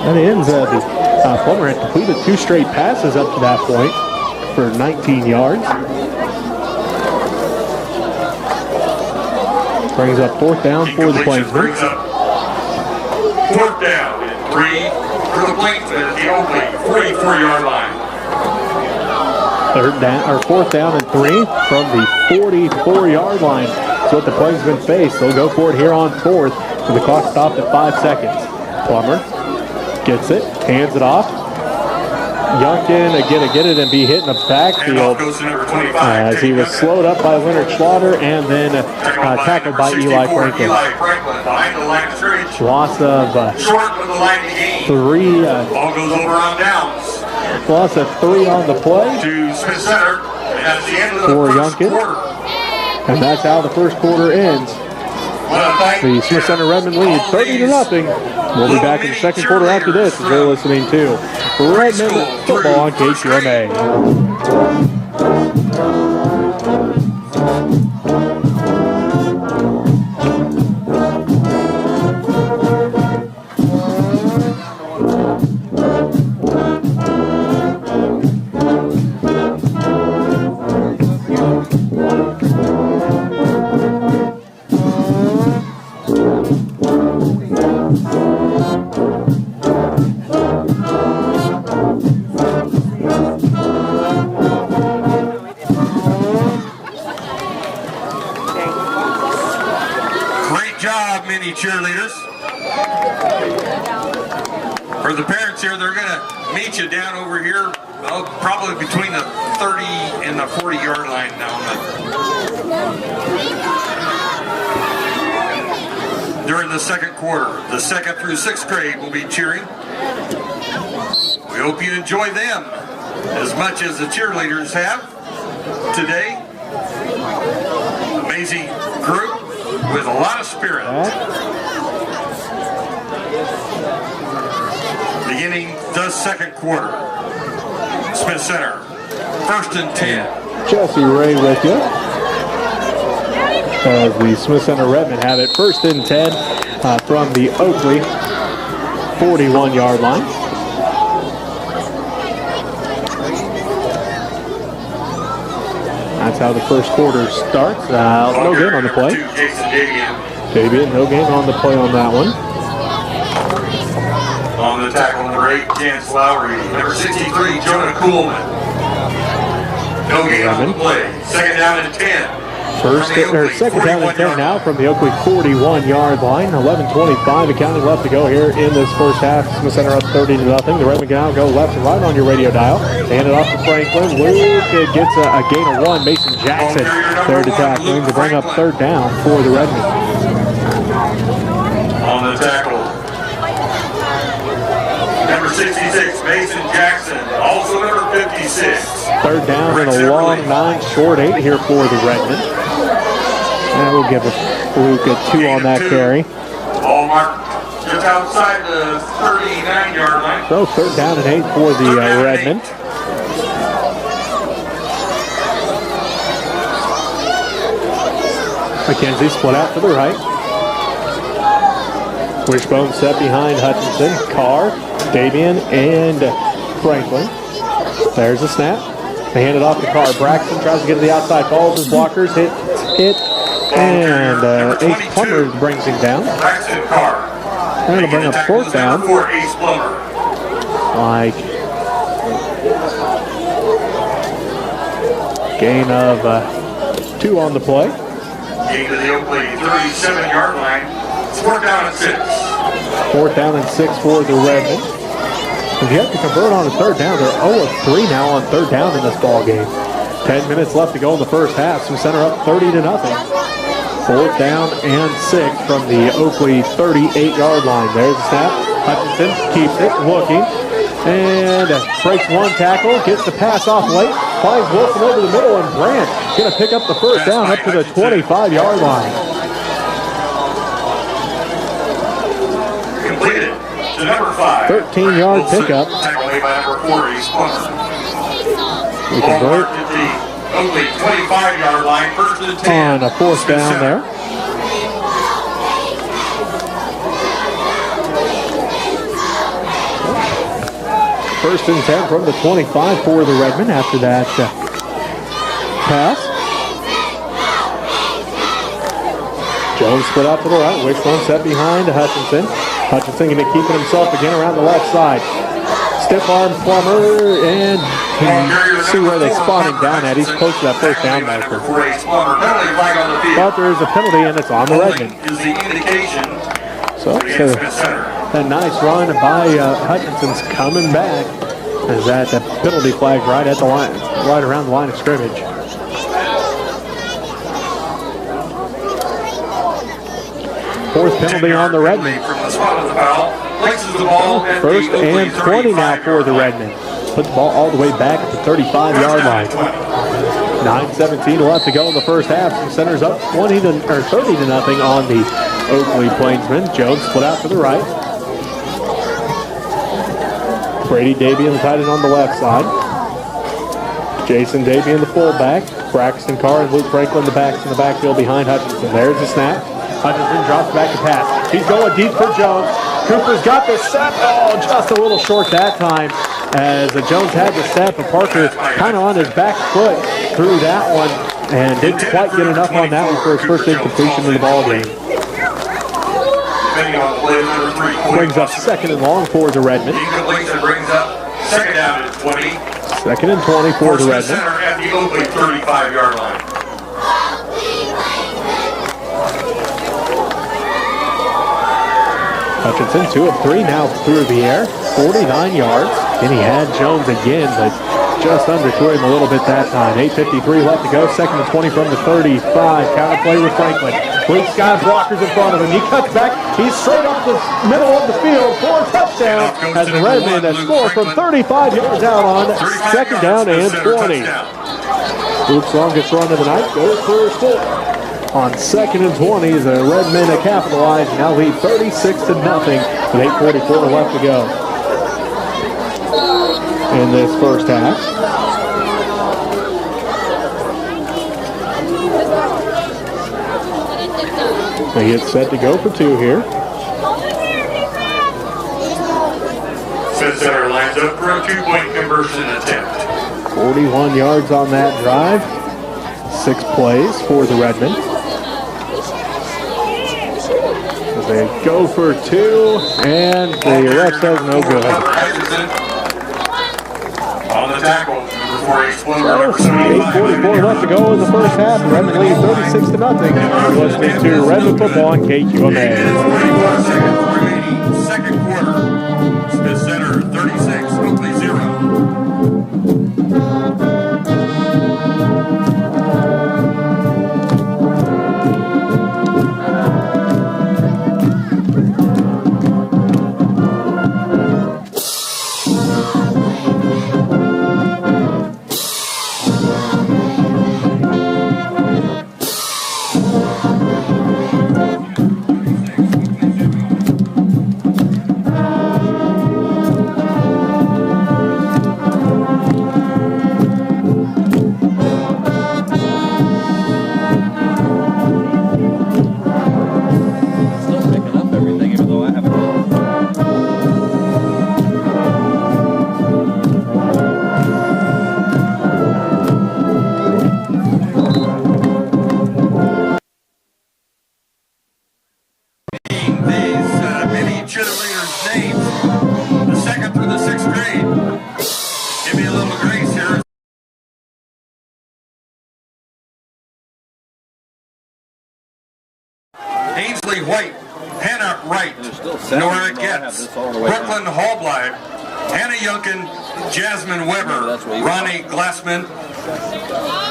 That ends the Plummer had completed 2 straight passes up to that point for 19 yards. Brings up fourth down for the Plainsmen. Brings up fourth down and 3 for the Plainsmen at the Oakley 44-yard line. Fourth down and 3 from the 44-yard line. That's what the Plainsmen face. They'll go for it here on fourth with the clock stopped at 5 seconds. Plummer gets it, hands it off. Youngkin again to get it and be hit in the backfield as he was slowed up by Leonard Schlatter and then tackled by Eli Franklin. Behind the line of scrimmage. Loss of Short with the line to gain. 3. Ball goes over on downs. Loss of 3 on the play To Smith Center. And that's the end of the for first Youngkin. quarter. And that's how the first quarter ends. The Smith Center Redmen lead 30-0. We'll be back in the second quarter after this as you're listening to Redmen football on KQMA. Cheerleaders. For the parents here, they're going to meet you down over here, probably between the 30 and the 40-yard line down during the second quarter. The 2nd through 6th grade will be cheering. We hope you enjoy them as much as the cheerleaders have today. group with a lot of spirit. Beginning the second quarter. Smith Center, 1st and 10. Jesse Ray with you. As the Smith Center Redmen have it 1st and 10 from the Oakley 41-yard line. That's how the first quarter starts. No gain on the play. Davian, no gain on the play on that one. On the tackle, number 8, Chance Lowry. Number 63, Jonah Coolman. No gain on the play. 2nd down and 10. Second down and 10 now from the Oakley 41-yard line. 11:25 and counting left to go here in this first half. Smith Center up 30-0. The Redmen now go left and right on your radio dial. Hand it off to Franklin. Luke gets a gain of 1. Mason Jackson there to tackle to bring up 3rd down for the Redmen. On the tackle, number 66, Mason Jackson. Also number 56. 3rd down and a long 9, short 8 here for the Redmen. And we'll give Luke a 2 on that carry. Ball marked just outside the 39-yard line. So 3rd down and 8 for the Redmen. McKenzie split out to the right. Wishbone set behind Hutchinson, Carr, Davian, and Franklin. There's the snap. They hand it off to Carr. Braxton tries to get to the outside, falls his blockers, hit, and Ace Plummer brings him down. Braxton Carr. They're going to bring up 4th down. For Ace Plummer. Like gain of 2 on the play. Gain to the Oakley 37-yard line. 4th down and 6. 4th down and 6 for the Redmen. If you have to convert on a 3rd down, they're 0 of 3 now on 3rd down in this ball game. 10 minutes left to go in the first half. Smith Center up 30-0. 4th down and 6 from the Oakley 38-yard line. There's the snap. Hutchinson keeps it, looking, and breaks 1 tackle, gets the pass off late, finds Wilson over the middle, and Brandt going to pick up the 1st down up to the 25-yard line. Completed to number 5. 13-yard pickup. Tackle made by number 4, Ace Plummer. We Ball convert marked at the Oakley 25-yard line, 1st and 10. on a 4th down there. First and 10 from the 25 for the Redmen after that pass. Jones split out to the right. Wishbone set behind Hutchinson. Hutchinson going to keep it himself again around the left side. Stiff arm Plummer, and you see where they spot him down at. He's close to that 1st down marker. But there is a penalty, and it's on the Redmen. So that nice run by Hutchinson's coming back. Is that the penalty flag right at the line, right around the line of scrimmage. Fourth penalty on the Redmen. First and 20 now for the Redmen. Put the ball all the way back at the 35-yard line. 9:17 left to go in the first half. Some centers up 30-0 on the Oakley Plainsmen. Jones split out to the right. Brady Davian, the tight end on the left side. Jason Davian, the fullback. Braxton Carr and Luke Franklin, the backs in the backfield behind Hutchinson. There's the snap. Hutchinson drops back to pass. He's going deep for Jones. Cooper's got the step. Oh, just a little short that time as Jones had the step. And Parker kind of on his back foot through that one and didn't quite get enough on that one for his first incompletion in the ball game. Brings up 2nd and long for the Redmen. Incompletion brings up 2nd down and 20. 2nd and 20 for the Redmen. Center at the Oakley 35-yard line. Hutchinson 2 of 3 now through the air, 49 yards. And he had Jones again, but just underthrew him a little bit that time. 8:53 left to go. 2nd and 20 from the 35. Counter play with Franklin. We've got blockers in front of him. He cuts back. He's straight up the middle of the field for a touchdown as the Redmen that score from 35 yards out on 2nd down and 20. Luke's longest run of the night goes for a score. On 2nd and 20, the Redmen have capitalized, now lead 36-0 with 8:44 left to go in this first half. They get set to go for two here. Set center lines up for a 2-point conversion attempt. 41 yards on that drive. 6 plays for the Redmen. They go for two, and the ref says no good. On the tackle, number 4 exploder, number 75. 8:44 left to go in the first half. Redmen lead 36-0. You're listening to Redmen football on KQMA. 41 seconds remaining, second quarter. Smith Center 36, Oakley 0. Still picking up everything, even though I haven't. These many cheerleaders' names, the 2nd through the 6th grade. Give me a little grace here. Ainsley White, Hannah Wright, There's still 7, Nora even though I have Getz, this all the way down. Brooklyn Hallbleib, Hannah Yunkin, Jasmine Weber, That's what you- Ronnie Glassman,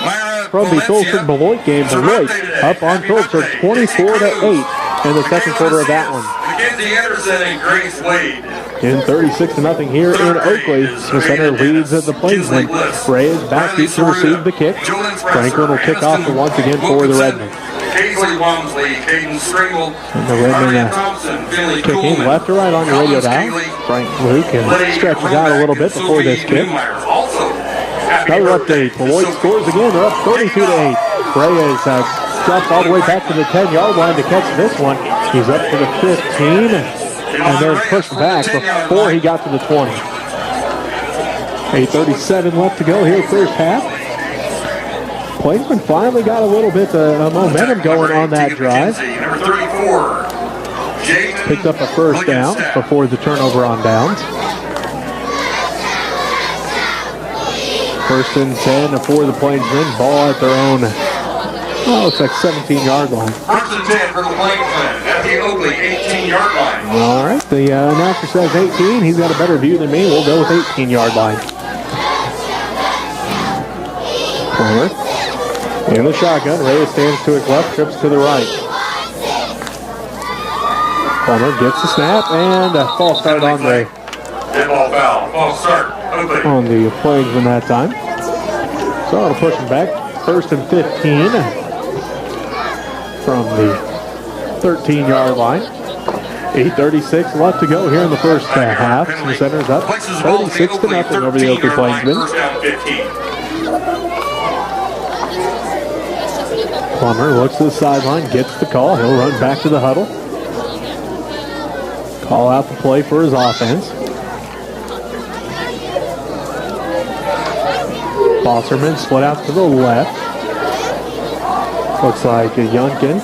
Myra From the Valencia. Fulford Beloit game, It's her Beloit birthday today. up on Happy Fulford birthday, 24-8 in the second quarter of that one. Mackenzie Anderson and Grace Wade. In 36-0 here in Oakley, Smith Center leads at the Plainsmen. Ray is back deep to receive the kick. Franklin will kick off the once again for the Redmen. Paisley Walmsley, Caden Stringle, And the Redmen Harriet Thompson, Finley kicking Coleman, left to right on your radio Collins dial. Cayley, Frank Luke and Letty stretches out a little bit Roback, before and this Sophie kick. Newmeyer. Also, happy Another birthday update. to Beloit Sophie. scores again. They're up 32-8. Ray is dropped all the way back to the 10-yard line to catch this one. He's up to the 15 and then pushed back before he got to the 20. 8:37 left to go here first half. Plainsman finally got a little bit of momentum going on that drive. Number 34, Jaden Picked up a first down Blickenstaff. before the turnover on downs. First and 10 for the Plainsmen. Ball at their own, looks like 17-yard line. First and 10 for the Plainsmen at the Oakley 18-yard line. All right, the announcer says 18. He's got a better view than me. We'll go with 18-yard line. Plummer in the shotgun. Reyes stands to his left, trips to the right. Plummer gets the snap and a false start on the Dead ball foul. False start. Oakley. on the Plainsman that time. So it'll push him back. First and 15 from the 13-yard line. 8:36 left to go here in the first half. The Center's up 36-0 over the Oakley Plainsmen. First down 15. Plummer looks to the sideline, gets the call. He'll run back to the huddle. Call out the play for his offense. Bosserman split out to the left. Looks like Yunkin,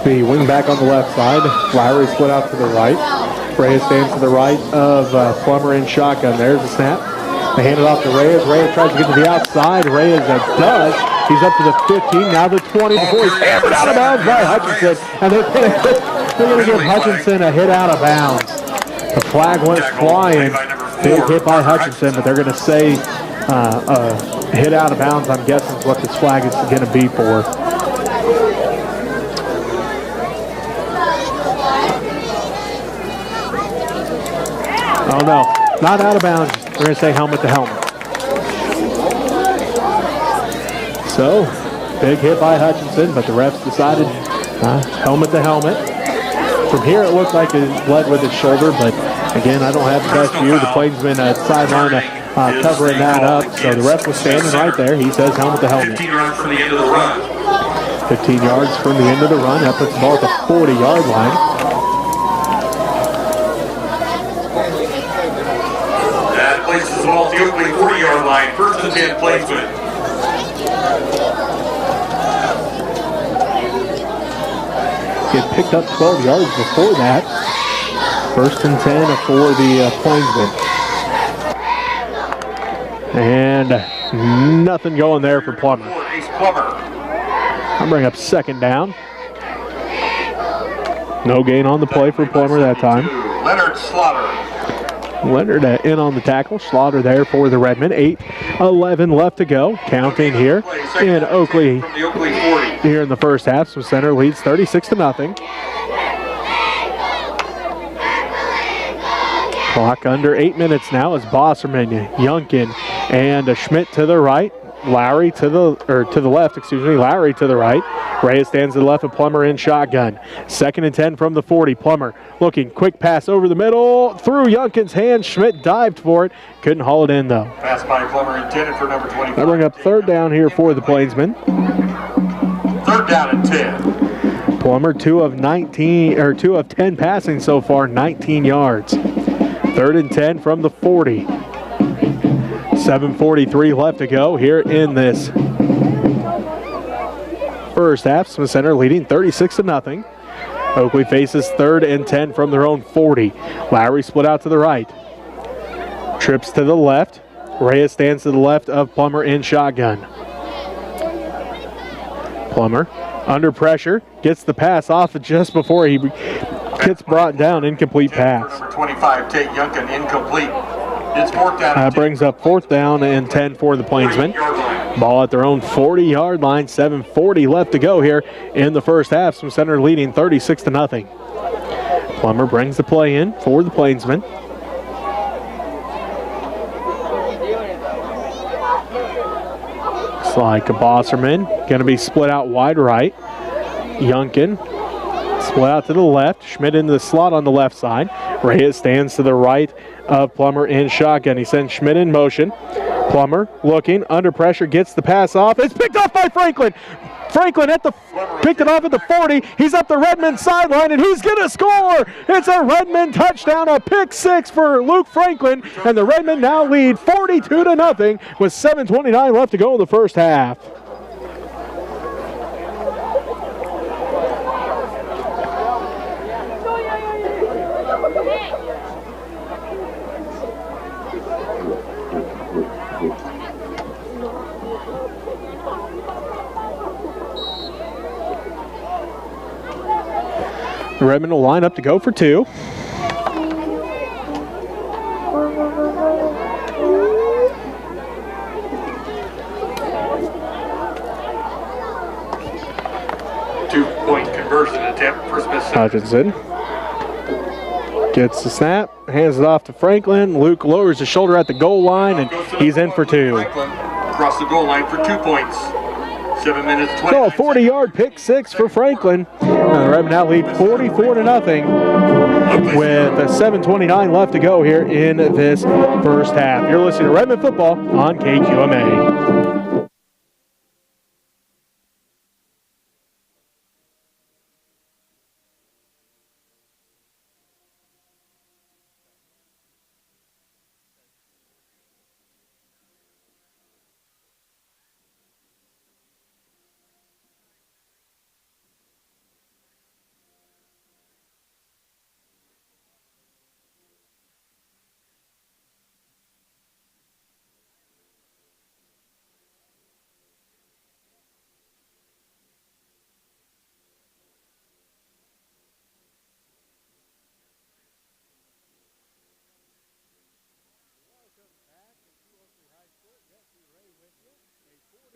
the wing back on the left side. Lowry split out to the right. Reyes stands to the right of Plummer in shotgun. There's the snap. They hand it off to Reyes. Reyes tries to get to the outside. Reyes does. He's up to the 15, now the 20 before he's hammered out of bounds by Hutchinson. And they're going to give Hutchinson a hit out of bounds. The flag went flying. Big hit by Hutchinson, but they're going to say hit out of bounds, I'm guessing, is what this flag is going to be for. Oh no, not out of bounds. We're going to say helmet to helmet. So, Big hit by Hutchinson, but the refs decided helmet to helmet. From here, it looked like it bled with his shoulder, but again, I don't have the best view. The Plainsman sideline covering that up, so the ref was standing right there. He says helmet to helmet. 15 yards from the end of the run. 15 yards from the end of the run. That puts the ball at the 40-yard line. That places the ball at the Oakley 40-yard line. First and 10, Plainsmen. Get picked up 12 yards before that. First and 10 for the Plainsmen. And nothing going there for Plummer. Ace Plummer. I'll bring up second down. No gain on the play for Plummer that time. Leonard Slaughter. Leonard in on the tackle. Slaughter there for the Redmen. 8:11 left to go. Counting here in Oakley. From the Oakley 40. Here in the first half, so center leads 36-0. Clock under 8 minutes now as Bosserman, Youngkin, and Schmidt to the right. Lowry to the left, Lowry to the right. Reyes stands to the left of Plummer in shotgun. Second and 10 from the 40. Plummer looking, quick pass over the middle, through Youngkin's hands. Schmidt dived for it, couldn't haul it in though. Pass by Plummer intended for number 25. They bring up third down here for the Plainsmen. Third down and 10. Plummer 2 of 10 passing so far, 19 yards. Third and 10 from the 40. 7:43 left to go here in this first half. Smith Center leading 36-0. Oakley faces third and 10 from their own 40. Lowry split out to the right. Trips to the left. Reyes stands to the left of Plummer in shotgun. Plummer under pressure, gets the pass off just before he gets brought down. Incomplete pass. Number 25, Tate Youngkin, incomplete. It's fourth down. That brings up fourth down and 10 for the Plainsmen. Ball at their own 40-yard line. 7:40 left to go here in the first half. Smith Center leading 36-0. Plummer brings the play in for the Plainsmen. Looks like a Bosserman going to be split out wide right. Youngkin split out to the left. Schmidt into the slot on the left side. Reyes stands to the right of Plummer in shotgun. He sends Schmidt in motion. Plummer looking, under pressure, gets the pass off. It's picked off by Franklin. Franklin picked it off at the 40. He's up the Redmen sideline, and he's going to score. It's a Redmen touchdown, a pick six for Luke Franklin, and the Redmen now lead 42-0 with 7:29 left to go in the first half. The Redmen will line up to go for two. Two-point conversion attempt for Smith Center. Hutchinson gets the snap, hands it off to Franklin. Luke lowers his shoulder at the goal line, and he's in for two. Franklin across the goal line for 2 points. 7 minutes, 20. So a 40-yard pick six for Franklin. The Redmen now lead 44-0 with 7:29 left to go here in this first half. You're listening to Redmen football on KQMA.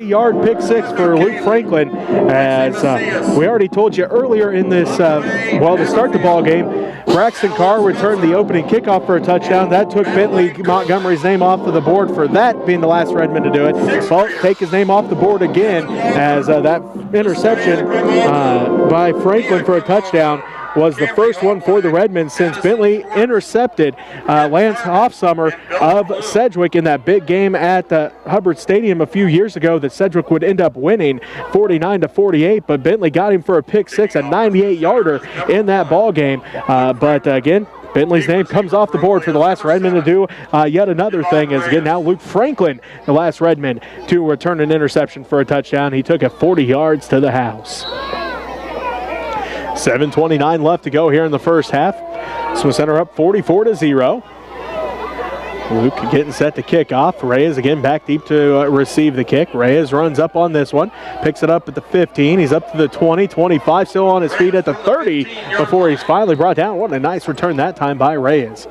yard pick six for Luke Franklin. As we already told you earlier in this, to start the ball game, Braxton Carr returned the opening kickoff for a touchdown. That took Bentley Montgomery's name off of the board for that being the last Redmen to do it. Well, take his name off the board again as that interception by Franklin for a touchdown was the first one for the Redmen since Bentley intercepted Lance Hoffsummer of Sedgwick in that big game at the Hubbard Stadium a few years ago that Sedgwick would end up winning 49-48, but Bentley got him for a pick six, a 98-yarder in that ball game. But again, Bentley's name comes off the board for the last Redmen to do yet another thing is, again, now Luke Franklin, the last Redmen to return an interception for a touchdown. He took it 40 yards to the house. 7:29 left to go here in the first half. Smith Center up 44-0. Luke getting set to kick off. Reyes again back deep to receive the kick. Reyes runs up on this one, picks it up at the 15. He's up to the 20, 25, still on his feet at the 30 before he's finally brought down. What a nice return that time by Reyes.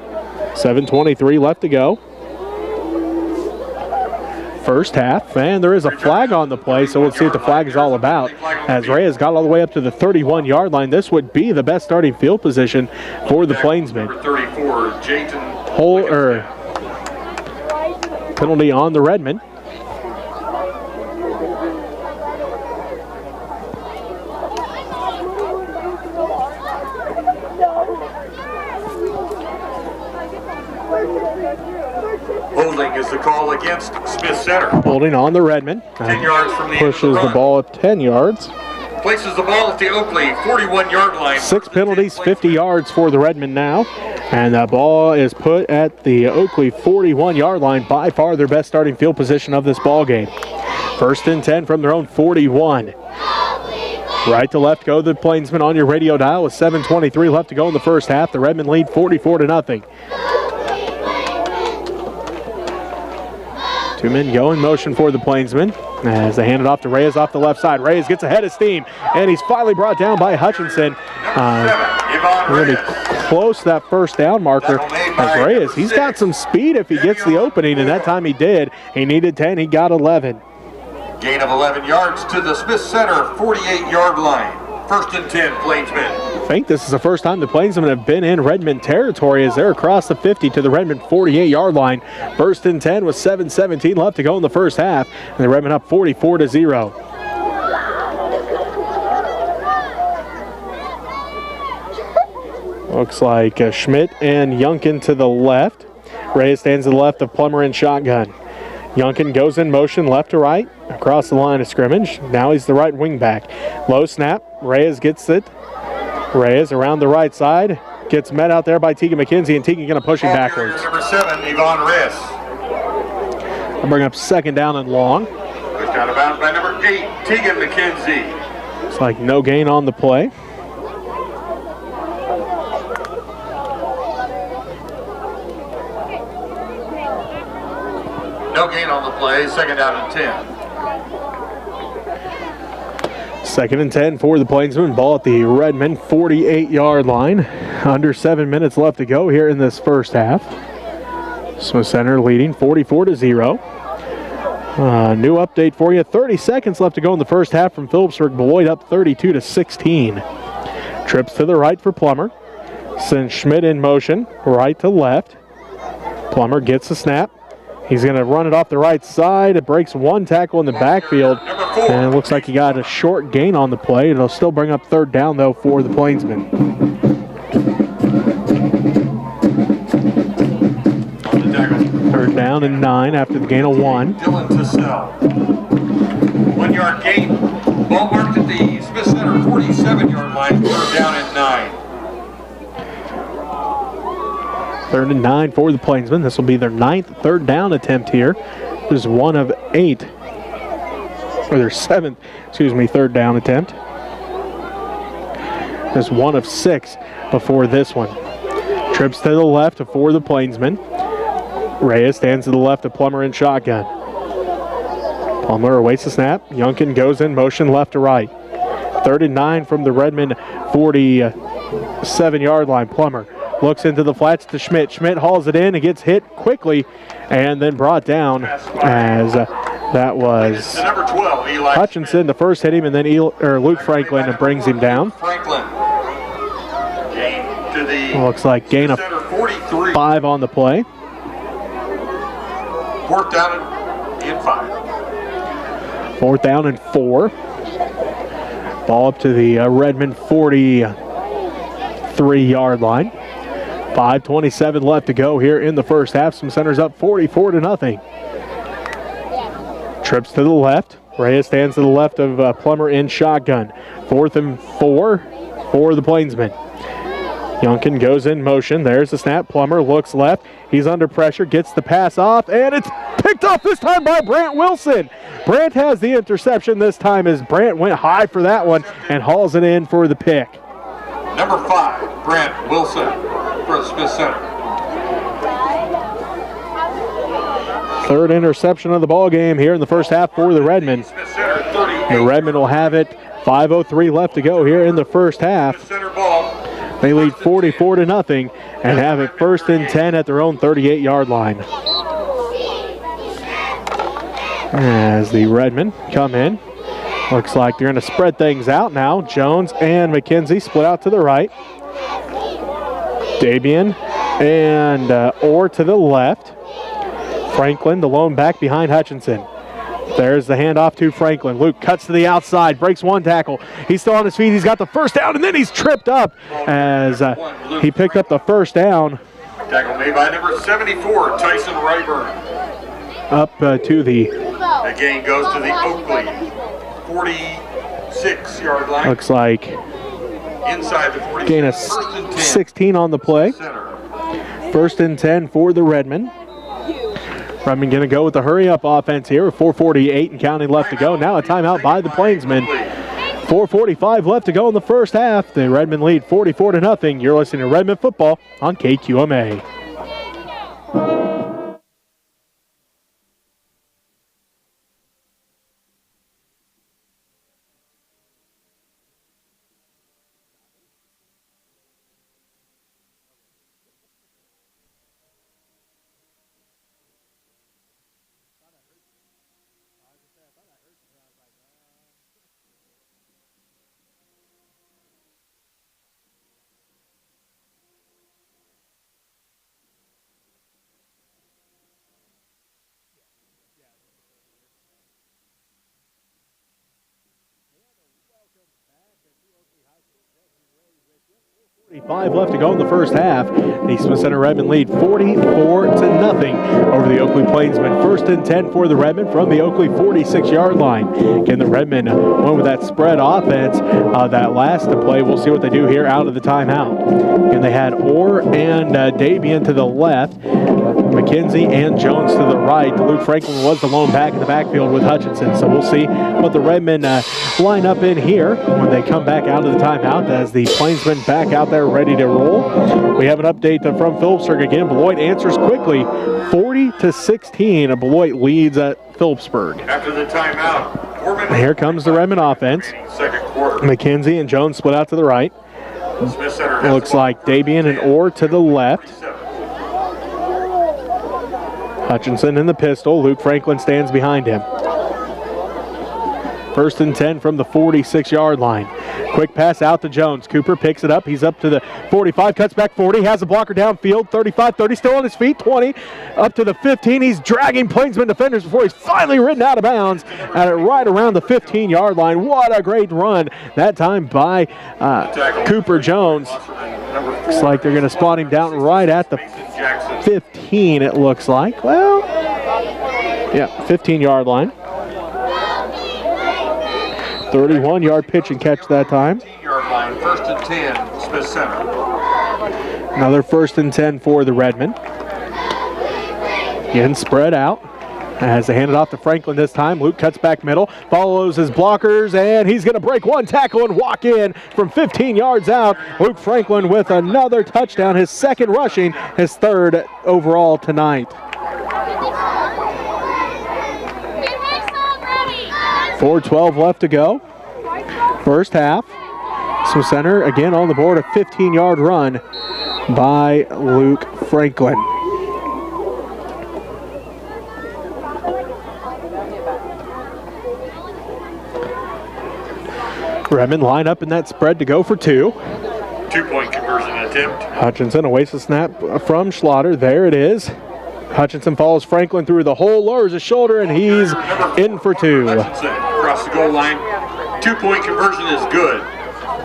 7:23 left to go. First half, and there is a flag on the play, so we'll see what the flag is all about. As Reyes got all the way up to the 31-yard line, this would be the best starting field position for the Plainsmen. Penalty on the Redmen. Holding is the call against Smith Center. Holding on the Redmen. 10 yards from the pushes the ball up 10 yards. Places the ball at the Oakley 41-yard line. 6 penalties, 50 yards for the Redmen now. And that ball is put at the Oakley 41-yard line, by far their best starting field position of this ball game. 1st and 10 from their own 41. Right to left go the Plainsmen on your radio dial with 7:23 left to go in the first half. The Redmen lead 44-0. 2 men go in motion for the Plainsmen as they hand it off to Reyes off the left side. Reyes gets ahead of steam, and he's finally brought down by Hutchinson. We're going to be close to that first down marker. As Reyes, he's got some speed if he gets the opening, and that time he did. He needed 10, he got 11. Gain of 11 yards to the Smith Center 48-yard line. 1st and 10, Plainsmen. I think this is the first time the Plainsmen have been in Redmen territory as they're across the 50 to the Redmen 48-yard line. 1st and 10 with 7:17 left to go in the first half, and the Redmen up 44-0. Looks like Schmidt and Yunkin to the left. Reyes stands to the left of Plummer in shotgun. Yunkin goes in motion left to right across the line of scrimmage. Now he's the right wing back. Low snap. Reyes gets it. Reyes around the right side. Gets met out there by Tegan McKenzie, and Tegan going to push him backwards. Number 7, Yvonne Reyes. I'll bring up 2nd down and long. Pushed out of bounds by number 8, Tegan McKenzie. It's like no gain on the play. No gain on the play, 2nd down and 10. 2nd and 10 for the Plainsmen. Ball at the Redmen 48-yard line. Under 7 minutes left to go here in this first half. Smith Center leading 44-0. New update for you. 30 seconds left to go in the first half from Phillipsburg. Beloit up 32-16. Trips to the right for Plummer. Sends Schmidt in motion, right to left. Plummer gets the snap. He's going to run it off the right side. It breaks one tackle in the backfield. And it looks like he got a short gain on the play. It'll still bring up 3rd down, though, for the Plainsmen. 3rd down and 9 after the gain of 1. Dylan Tassell. 1-yard gain. Ball marked at the Smith Center 47-yard line. 3rd down and 9. 3rd and 9 for the Plainsmen. This will be their 9th 3rd down attempt here. This is 1 of 8. Or their 7th, 3rd down attempt. There's 1 of 6 before this one. Trips to the left for the Plainsmen. Reyes stands to the left of Plummer in shotgun. Plummer awaits the snap. Yunkin goes in motion left to right. 3rd and 9 from the Redmen 47-yard line. Plummer looks into the flats to Schmidt. Schmidt hauls it in and gets hit quickly and then brought down as That was The number 12, Eli Hutchinson. The first hit him, and then Luke Franklin brings him down. Franklin. Gain to the Looks like gain of center, 43. 5 on the play. Fourth down and 5. 4th down and 4. Ball up to the Redmen 43-yard line. 5:27 left to go here in the first half. Some centers up 44-0. Trips to the left. Reyes stands to the left of Plummer in shotgun. 4th and 4 for the Plainsmen. Youngkin goes in motion. There's the snap. Plummer looks left. He's under pressure, gets the pass off, and it's picked off this time by Brant Wilson. Brant has the interception this time as Brant went high for that one and hauls it in for the pick. Number 5, Brant Wilson for the Smith Center. 3rd interception of the ball game here in the first half for the Redmen. Smith Center, 38. The Redmen will have it. 5:03 left to go here in the first half. Center ball. They lead 44-0 and have it 1st and 10 at their own 38-yard line. As the Redmen come in, looks like they're going to spread things out now. Jones and McKenzie split out to the right. Dabian and Orr to the left. Franklin, the lone back behind Hutchinson. There's the handoff to Franklin. Luke cuts to the outside, breaks one tackle. He's still on his feet. He's got the first down, and then he's tripped up as he picked up the first down. Tackle made by number 74, Tyson Rayburn. Up to the... The gain goes to the Oakley 46-yard line. Looks like Inside the 40. gain of 16 on the play. Center. 1st and 10 for the Redmen. Redmen going to go with the hurry-up offense here with 4:48 and counting left to go. Now a timeout by the Plainsmen. 4:45 left to go in the first half. The Redmen lead 44-0. You're listening to Redmen football on KQMA. Five left to go in the first half. The Smith Center Redmen lead 44-0 over the Oakley Plainsmen. 1st and 10 for the Redmen from the Oakley 46-yard line. Again, the Redmen went with that spread offense that last to play. We'll see what they do here out of the timeout. And they had Orr and Dabian to the left, McKenzie and Jones to the right. Luke Franklin was the lone back in the backfield with Hutchinson. So we'll see what the Redmen line up in here when they come back out of the timeout as the Plainsmen back out there ready to roll. We have an update from Phillipsburg again. Beloit answers quickly, 40-16. Beloit leads at Phillipsburg. After the timeout, Here comes the Redmen offense. Second quarter. McKenzie and Jones split out to the right. Smith Center has Looks the ball. like Dabian and Orr to the left. 37. Hutchinson in the pistol. Luke Franklin stands behind him. 1st and 10 from the 46-yard line. Quick pass out to Jones. Cooper picks it up. He's up to the 45, cuts back 40, has a blocker downfield, 35, 30, still on his feet, 20, up to the 15. He's dragging Plainsman defenders before he's finally ridden out of bounds at it right around the 15-yard line. What a great run that time by Cooper Jones. Looks like they're going to spot him down right at the 15, it looks like. Well, yeah, 15-yard line. 31-yard pitch and catch that time. 15-yard line, 1st and 10, Smith Center. Another 1st and 10 for the Redmen. Getting spread out. As they hand it off to Franklin this time. Luke cuts back middle, follows his blockers, and he's going to break one tackle and walk in from 15 yards out. Luke Franklin with another touchdown, his second rushing, his 3rd overall tonight. 4:12 left to go. First half. Smith Center again on the board, a 15-yard run by Luke Franklin. Redmen line up in that spread to go for 2. 2-point conversion attempt. Hutchinson awaits the snap from Schlatter. There it is. Hutchinson follows Franklin through the hole, lowers his shoulder, and he's in for 2. Hutchinson across the goal line. 2-point conversion is good.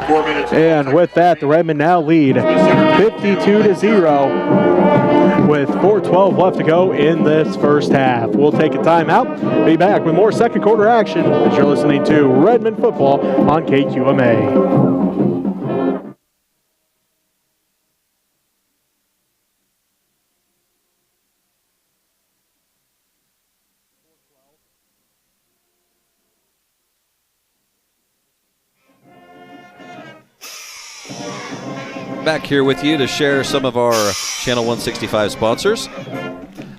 4 minutes. And with that, the Redmen now lead 52-0 with 4:12 left to go in this first half. We'll take a timeout. Be back with more second quarter action as you're listening to Redmen football on KQMA. Back here with you to share some of our Channel 165 sponsors.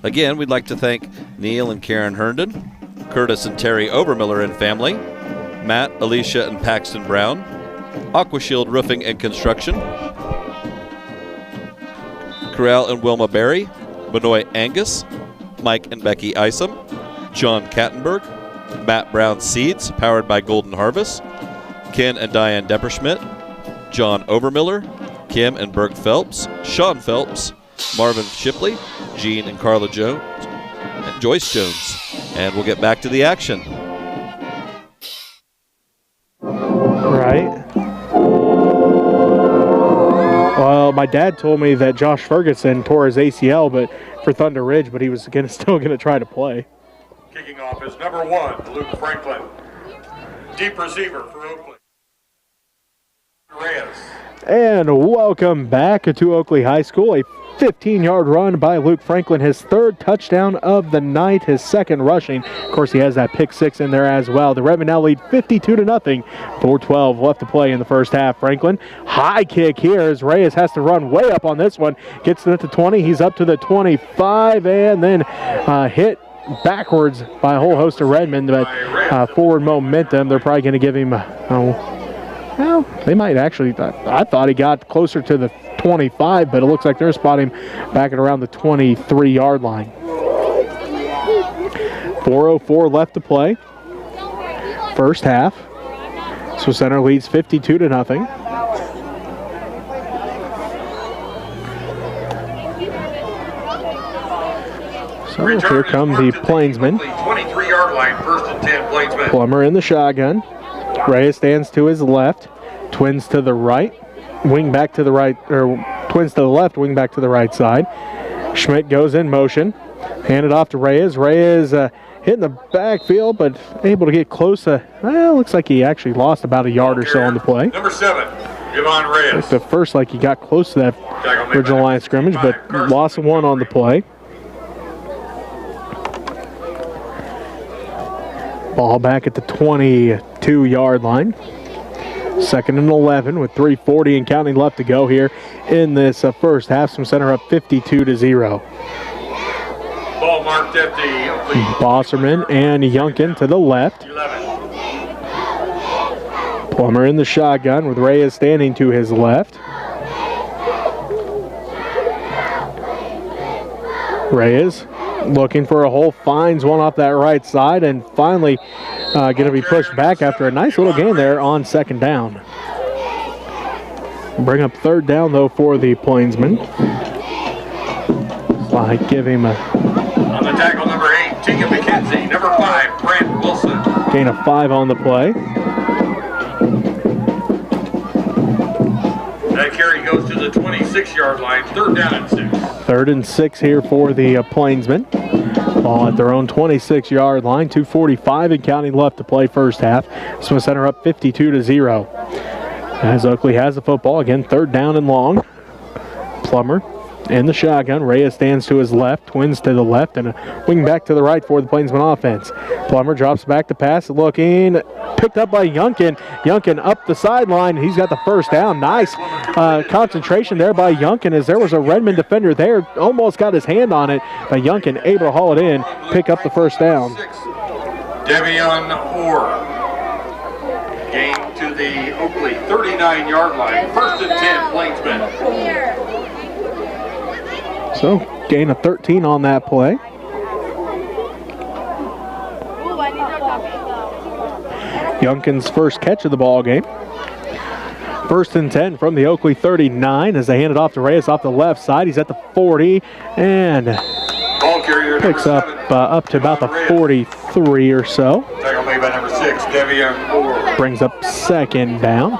Again, we'd like to thank Neil and Karen Herndon, Curtis and Terry Obermiller and family, Matt, Alicia, and Paxton Brown, AquaShield Roofing and Construction, Corral and Wilma Berry, Benoit Angus, Mike and Becky Isom, John Kattenberg, Matt Brown Seeds, powered by Golden Harvest, Ken and Diane Depperschmidt, John Obermiller, Kim and Berg Phelps, Sean Phelps, Marvin Shipley, Gene and Carla Jones, and Joyce Jones. And we'll get back to the action. Right. Well, my dad told me that Josh Ferguson tore his ACL for Thunder Ridge, but he was still going to try to play. Kicking off is number 1, Luke Franklin. Deep receiver for Oakley. Reyes. And welcome back to Oakley High School. A 15-yard run by Luke Franklin, his 3rd touchdown of the night, his 2nd rushing. Of course, he has that pick 6 in there as well. The Redmen now lead 52-0. 4:12 left to play in the first half. Franklin, high kick here as Reyes has to run way up on this one. Gets it to the 20. He's up to the 25 and then hit backwards by a whole host of Redmen, but forward momentum. They're probably going to give him, well, they might actually, I thought he got closer to the 25, but it looks like they're spotting him back at around the 23-yard line. 4:04 left to play. First half. So Center leads 52-0. So here come the Plainsmen. 23-yard line, 1st and 10, Plainsmen. Plummer in the shotgun. Reyes stands to his left, twins to the right, wing back to the right, or twins to the left, wing back to the right side. Schmidt goes in motion, handed off to Reyes. Reyes hitting the backfield, but able to get close. Well, looks like he actually lost about a yard or so on the play. Number 7, Javon Reyes. The first, like he got close to that original line of scrimmage, but lost 1 on the play. Ball back at the 22-yard line. 2nd and 11 with 3:40 and counting left to go here in this first half. Some Center up 52-0. Ball marked at the Bosserman and Yunkin to the left. 11. Plummer in the shotgun with Reyes standing to his left. Reyes looking for a hole, finds one off that right side, and finally going to be pushed back after a nice little gain there on 2nd down. Bring up 3rd down, though, for the Plainsmen. I give him a... On the tackle, number 8, Tegan McKenzie. Number 5, Brent Wilson. Gain of 5 on the play. That carry goes to the 26-yard line, 3rd down and 6. 3rd and 6 here for the Plainsmen. Ball at their own 26-yard line, 2:45 and counting left to play first half. Smith Center up 52-0. As Oakley has the football, again 3rd down and long. Plummer in the shotgun. Reyes stands to his left, twins to the left, and a wing back to the right for the Plainsman offense. Plummer drops back to pass, looking, picked up by Yunkin. Yunkin up the sideline. He's got the 1st down. Nice concentration there by Yunkin as there was a Redmen defender there. Almost got his hand on it, but Yunkin able to haul it in, pick up the 1st down. Devion Orr. Gain to the Oakley 39-yard line. 1st and 10, Plainsmen. So, gain of 13 on that play. Youngkin's first catch of the ball game. 1st and 10 from the Oakley 39 as they hand it off to Reyes off the left side. He's at the 40 and Ball carrier picks number up to about the 43 or so. Tackle made by number 6, Devian Moore. Brings up 2nd down.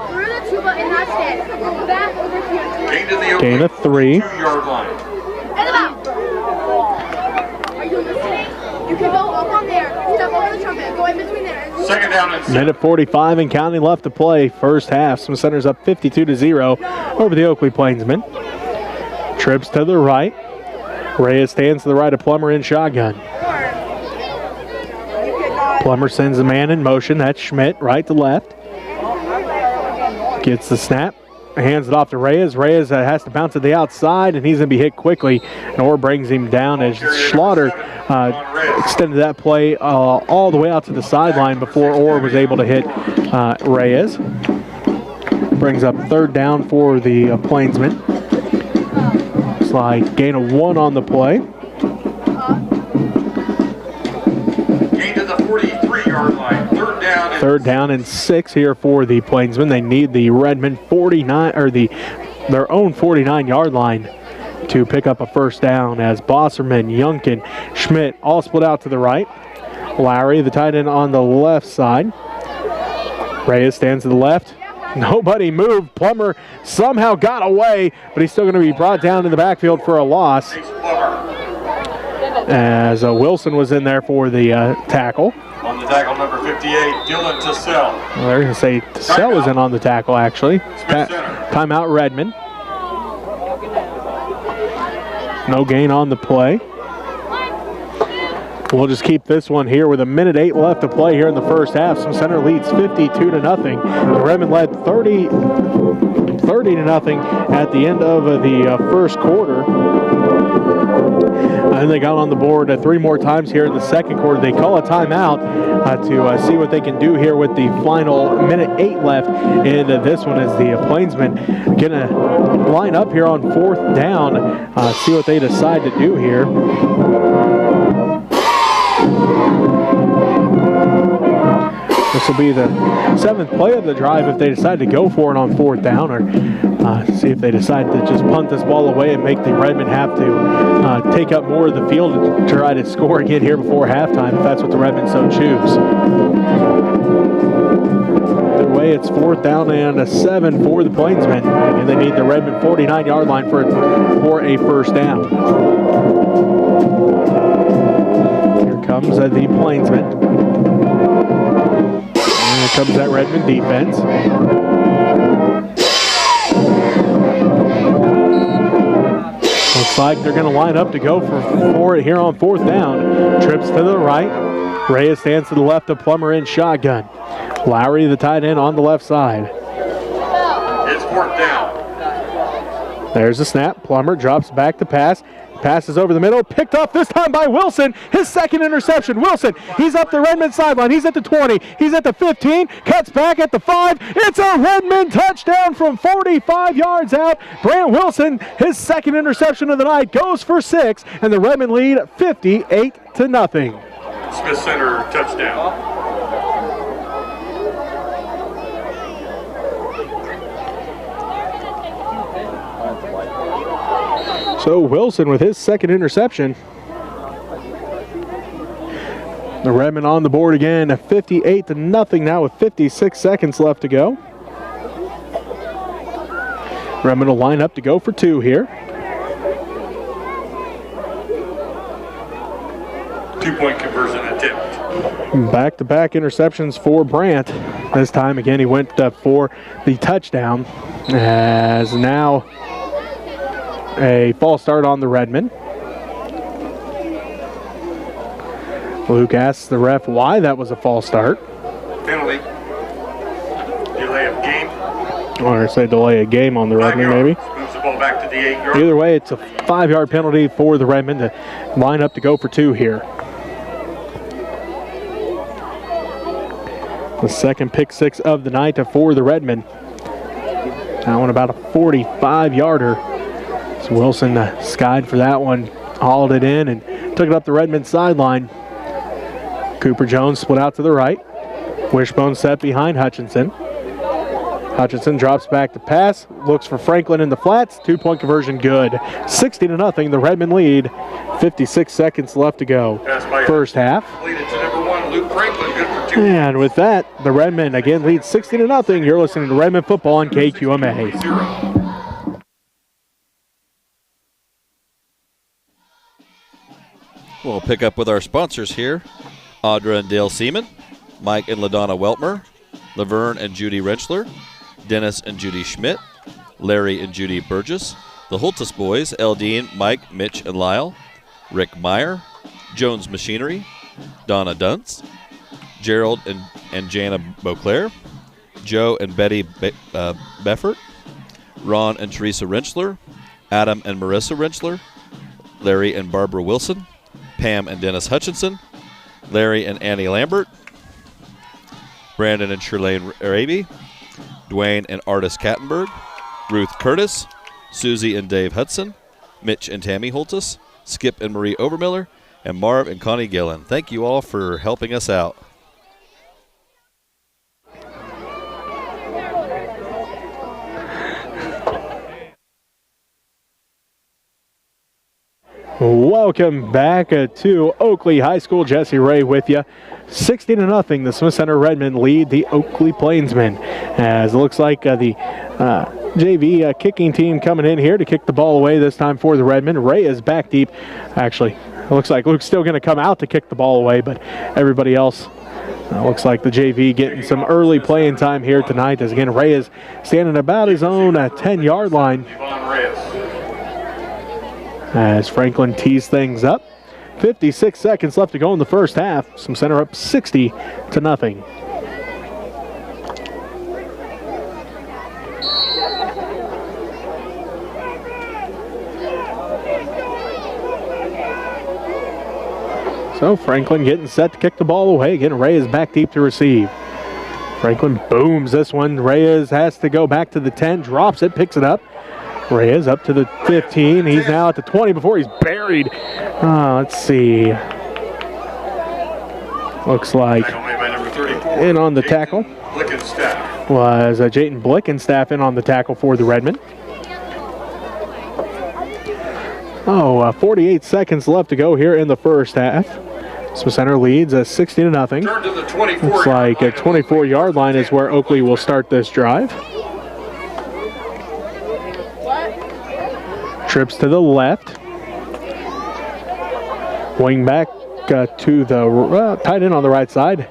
Gain to the Gain of 3. 2-yard line. Are you listening? You can go up on there, step over the trumpet, go in between there. 2nd down and 6. Minute 45 and counting left to play. First half. Swim Center's up 52-0 over the Oakley Plainsmen. Trips to the right. Reyes stands to the right of Plummer in shotgun. Plummer sends a man in motion. That's Schmidt, right to left. Gets the snap. Hands it off to Reyes. Reyes has to bounce to the outside, and he's going to be hit quickly. And Orr brings him down as Schlatter extended that play all the way out to the sideline before Orr was able to hit Reyes. Brings up 3rd down for the Plainsmen. Looks like gain of 1 on the play. Gain to the 43-yard line. 3rd down and 3rd down and 6 here for the Plainsmen. They need the Redmen 49 or their own 49-yard line to pick up a 1st down as Bosserman, Youngkin, Schmidt all split out to the right. Lowry, the tight end, on the left side. Reyes stands to the left. Nobody moved. Plummer somehow got away, but he's still going to be brought down in the backfield for a loss. As Wilson was in there for the tackle. on the tackle, number 58, Dylan Tassell. Well, they're going to say Tassell was in on the tackle, actually. Timeout, Redmen. No gain on the play. We'll just keep this one here with 1:08 left to play here in the first half. Swim Center leads 52-0. The Redmen led 30-0 at the end of the first quarter. And they got on the board 3 more times here in the second quarter. They call a timeout to see what they can do here with the final 1:08 left in this one, as the Plainsmen going to line up here on 4th down, see what they decide to do here. This will be the 7th play of the drive if they decide to go for it on 4th down, or see if they decide to just punt this ball away and make the Redmen have to take up more of the field to try to score again here before halftime, if that's what the Redmen so choose. Either way, it's 4th down and 7 for the Plainsmen, and they need the Redmen 49-yard line for a first down. Here comes the Plainsmen. Here comes that Redmen defense. Looks like they're going to line up to go for it here on 4th down. Trips to the right. Reyes stands to the left of Plummer in shotgun. Lowry, the tight end, on the left side. It's 4th down. There's the snap. Plummer drops back to pass. Passes over the middle, picked up this time by Wilson. His 2nd interception. Wilson, he's up the Redmen sideline. He's at the 20. He's at the 15. Cuts back at the 5. It's a Redmen touchdown from 45 yards out. Brant Wilson, his 2nd interception of the night, goes for 6, and the Redmen lead 58-0. Smith Center touchdown. So Wilson with his 2nd interception. The Redmen on the board again, 58-0 now with 56 seconds left to go. Redmen will line up to go for 2 here. 2-point conversion attempt. Back-to-back interceptions for Brant. This time again he went for the touchdown, as now a false start on the Redmen. Luke asks the ref why that was a false start. Penalty. Delay of game. Or say delay a game on the Redmen, maybe. Moves the ball back to the 8-yard. Either way, it's a 5-yard penalty for the Redmen to line up to go for 2 here. The 2nd pick 6 of the night for the Redmen. That one about a 45-yarder. So Wilson skied for that one, hauled it in, and took it up the Redmen sideline. Cooper Jones split out to the right. Wishbone set behind Hutchinson. Hutchinson drops back to pass, looks for Franklin in the flats, 2-point conversion good. 60-0, the Redmen lead. 56 seconds left to go. First half. And with that, the Redmen again lead 60-0. You're listening to Redmen football on KQMA. We'll pick up with our sponsors here. Audra and Dale Seaman, Mike and LaDonna Weltmer, Laverne and Judy Renchler, Dennis and Judy Schmidt, Larry and Judy Burgess, the Holtus boys, Eldine, Mike, Mitch, and Lyle, Rick Meyer, Jones Machinery, Donna Dunce, Gerald and Jana Beauclair, Joe and Betty Beffert, Ron and Teresa Renchler, Adam and Marissa Renchler, Larry and Barbara Wilson, Pam and Dennis Hutchinson, Larry and Annie Lambert, Brandon and Shirlane Araby, Dwayne and Artis Kattenberg, Ruth Curtis, Susie and Dave Hudson, Mitch and Tammy Holtus, Skip and Marie Overmiller, and Marv and Connie Gillen. Thank you all for helping us out. Welcome back to Oakley High School. Jesse Ray with you. 60-0, the Smith Center Redmen lead the Oakley Plainsmen. As it looks like the JV kicking team coming in here to kick the ball away this time for the Redmen. Ray is back deep. Actually, it looks like Luke's still going to come out to kick the ball away, but everybody else looks like the JV getting some early playing time here tonight. As again, Ray is standing about his own 10-yard line. As Franklin tees things up. 56 seconds left to go in the first half. Some center up 60-0. So Franklin getting set to kick the ball away. Again, Reyes back deep to receive. Franklin booms this one. Reyes has to go back to the 10, drops it, picks it up. Reyes up to the 15. He's now at the 20 before he's buried. Let's see. Looks like in on the tackle was Jayton Blickenstaff in on the tackle for the Redmen. 48 seconds left to go here in the first half. Smith Center leads 60-0. Looks like a 24-yard line is where Oakley will start this drive. Trips to the left. Wing back to the tight end on the right side.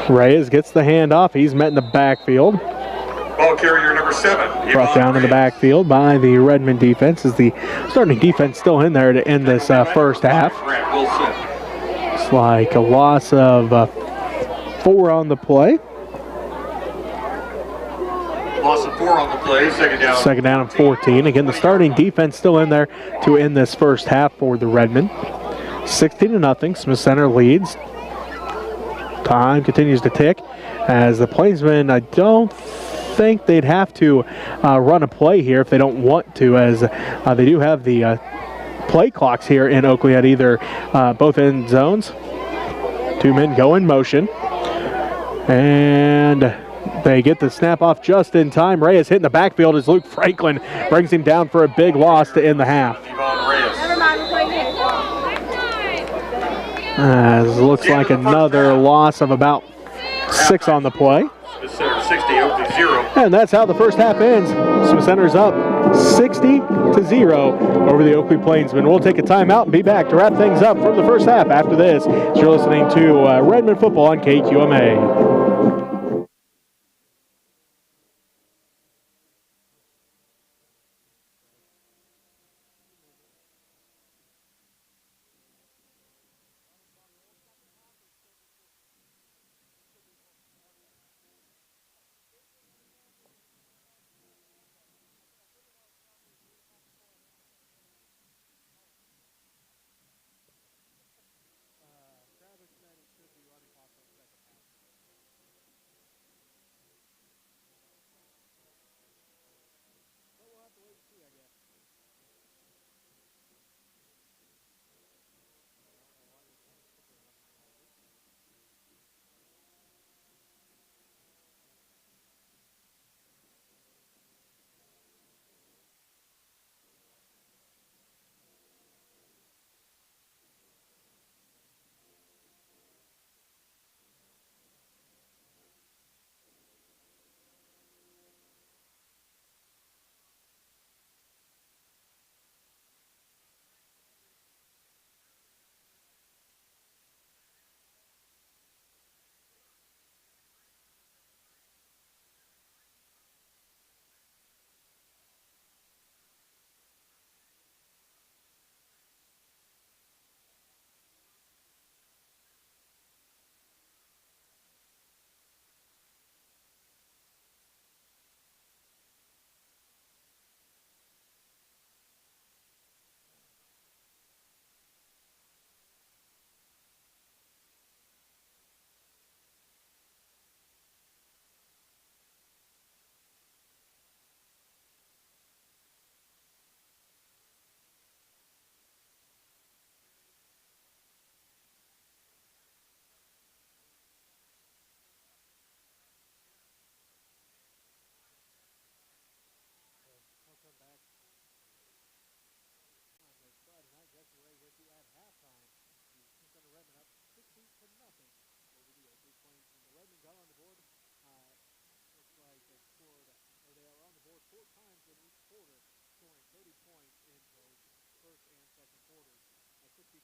Reyes gets the handoff. He's met in the backfield. Ball carrier number 7. Brought down in the backfield by the Redmen defense. Is the starting defense still in there to end this first half? It's like a loss of 4 on the play. Loss of 4 on the play. Second down and 14. Again, the starting defense still in there to end this first half for the Redmen. 16-0. Smith Center leads. Time continues to tick as the Plainsmen, I don't think they'd have to run a play here if they don't want to, as they do have the play clocks here in Oakley at either both end zones. 2 men go in motion. And they get the snap off just in time. Reyes hitting the backfield as Luke Franklin brings him down for a big loss to end the half. As looks like another loss of about 6 on the play. And that's how the first half ends. Smith Center's up 60-0 over the Oakley Plainsmen. We'll take a timeout and be back to wrap things up from the first half after this. You're listening to Redmen football on KQMA.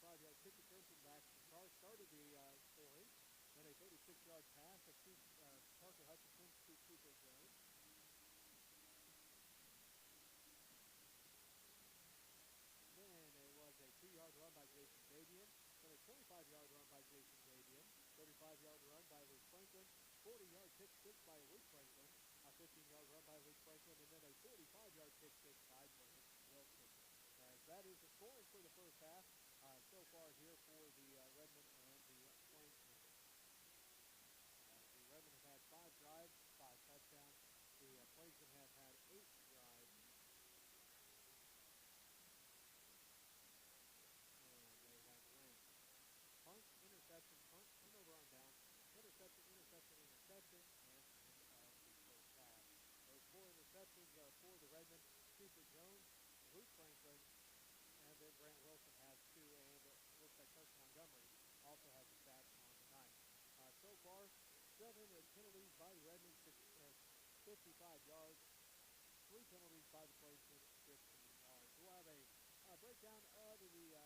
25-yard kick return from Max Carr started the scoring. Then a 36-yard pass to Parker Hutchinson to Cooper Jones. Then it was a 2-yard run by Jason Davian. Then a 25-yard run by Jason Davian. 35-yard run by Luke Franklin. 40-yard kick six by Luke Franklin. A 15-yard run by Luke Franklin. And then a 45-yard kick six by Brandon Wilson. As that is the scoring for the first half so far here for the Redmen and the Plainsmen. The Redmen have had 5 drives, 5 touchdowns. The Plainsmen have had 8 drives. And they have went punt, interception, punt, turnover on down, interception, interception, interception, and end of the first half. Those 4 interceptions are for the Redmen. Cooper Jones, Luke Franklin, and then Grant Wilson has 2, and it looks like Kirk Montgomery also has a sack on the night. So far, 7 penalties by the Redmen, 55 yards. 3 penalties by the Plainsmen, 15 yards. We'll have a breakdown of the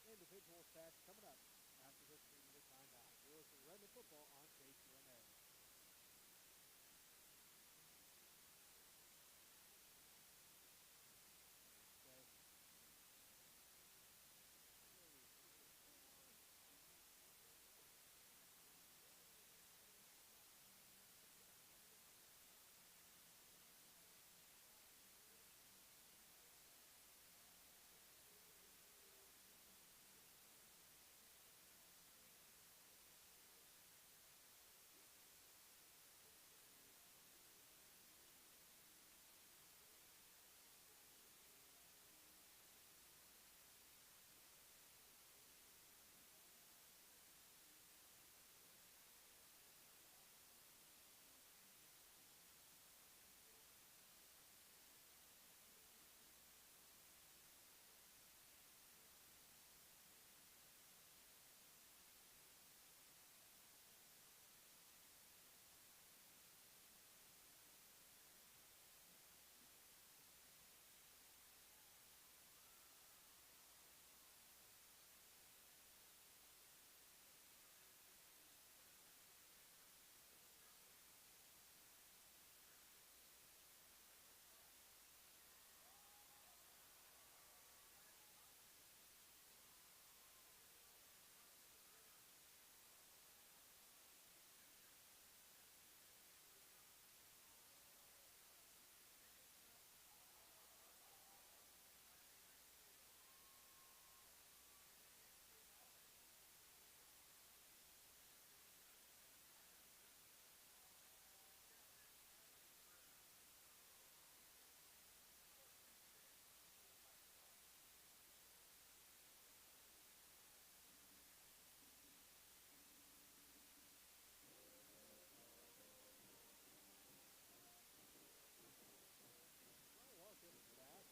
individual stats coming up after this 3-minute timeout. You're listening to Redmen football on KQMA.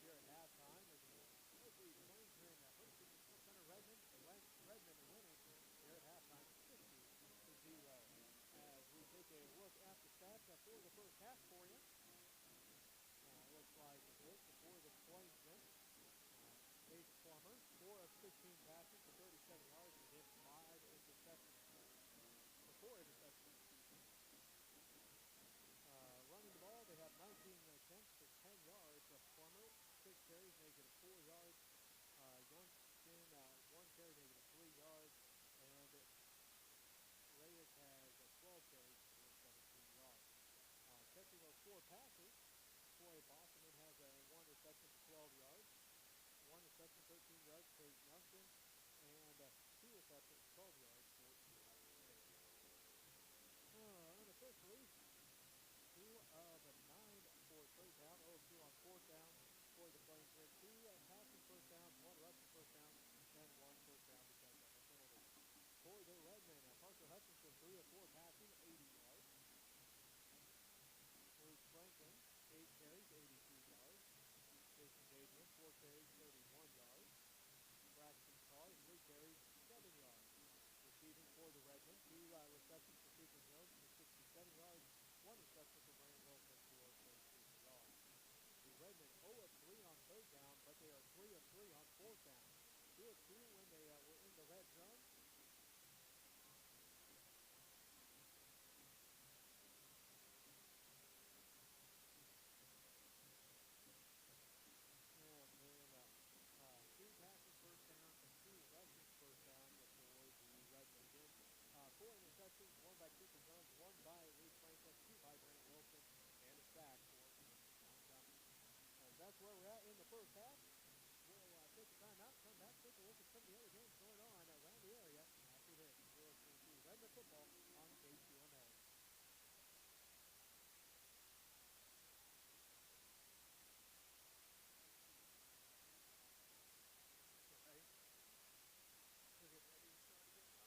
Here at halftime, as the Oakley Plainsmen hosting the Smith Center Redmen. Redmen winning here at halftime, 60-0. As we take a look at the stats for the first half for you. Looks like this for the Plainsmen. Ace Plummer, 4 of 16 passes for 37 yards and hit 5 interceptions. Or 4 interceptions. Running the ball, they have 19 attempts for 10 yards. Plummer, 6 carries, -4 yards. Youngston, 1 carry, -3 yards. And Reyes has 12 carries for 17 yards. Catching those 4 passes, Troy Bosselman has 1 reception for 12 yards. 1 reception, 13 yards for Youngston. And 2 receptions, 12 yards for unofficially, 2 of 9 for third down, 0 of 2 on fourth down for the Plainsmen. 2 passing first downs, 1 rushing first down, and 1 first down because of a penalty. For the Redmen, Parker Hutchinson, 3 of 4 passing, 80 yards. Luke Franklin, 8 carries, 82 yards. Jason Davian, 4 carries, 31 yards. Braxton Carr, 3 carries, 7 yards. Receiving for the Redmen, 2 receptions for Cooper Jones for 67 yards. 1 reception for Brandon Wilson for 33 yards. The Redmen 0 of 3 on third down, but they are 3 of 3 on fourth down. 2 of 2 when they were in the red zone. And then 3 passing first down and 2 rushing first down for the Redmen. Again, 4 interceptions, 1 by Cooper Jones, 1 by Luke Franklin, 2 by Brant Wilson, and a sack for Montgomery. That's where we're at in the first half. We'll take a time out, come back, take a look at some of the other games going on around the area after this. You're listening to Redmen football on KQMA. Okay. We're getting ready to start again now.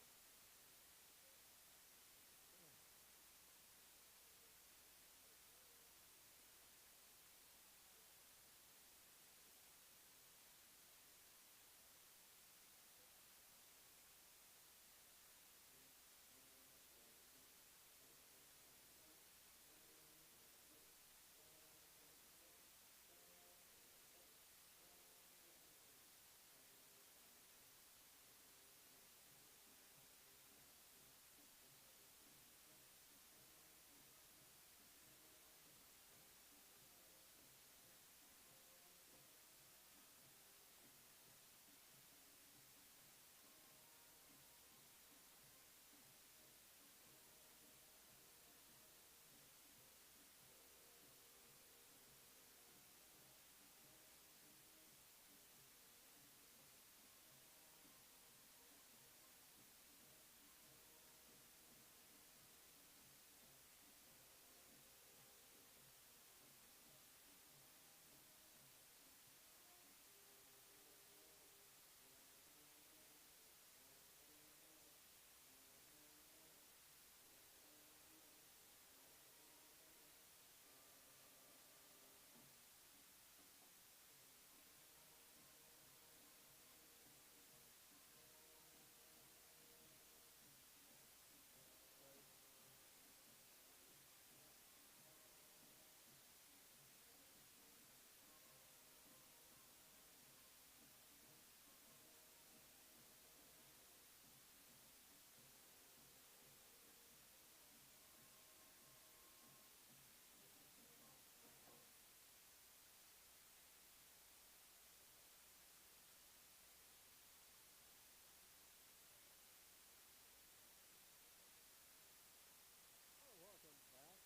Welcome back.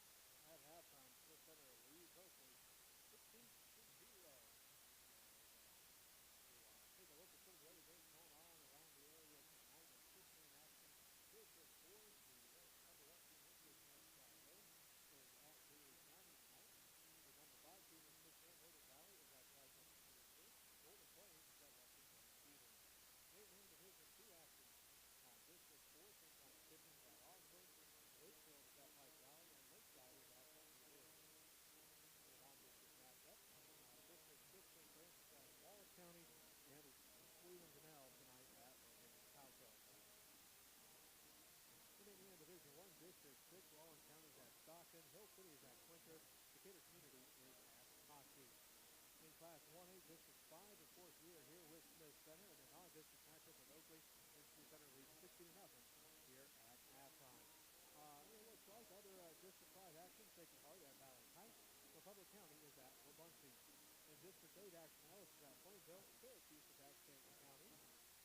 At halftime, Smith Center leads Oakley 16-0. Take a look at some of the other games going on around the area tonight. There's Christian in action. District 4, the number 1 team in Christian Saturday is at Daly County tonight. The number 5 team in Christian, Northern Valley, is at Franklin University. Golden Plains is at Lexington Stevens. 8-man Division 2 action on District 4, St. John Pippins at Osborne. Litchfield is at Pike Valley, and Lakeside is at Butler Ridge. In a non-district matchup, District 6, St. Francis at Wallace County, and Williams and L tonight at Palco. In 8-man Division 1, District 6, Rollins County is at Stockton, Hill City is at Quinter, Decatur Community is at Hoxie. In Class 1A, District 5, of course, we are here with Smith Center in a non-district matchup with Oakley, and Smith Center leads 16-0 here at halftime. It looks like other District 5 action taking part at Valley Heights. Republic County is at Wabunsee. In District 8 action, Ellis is at Plainville. Syracuse is at Stanton County.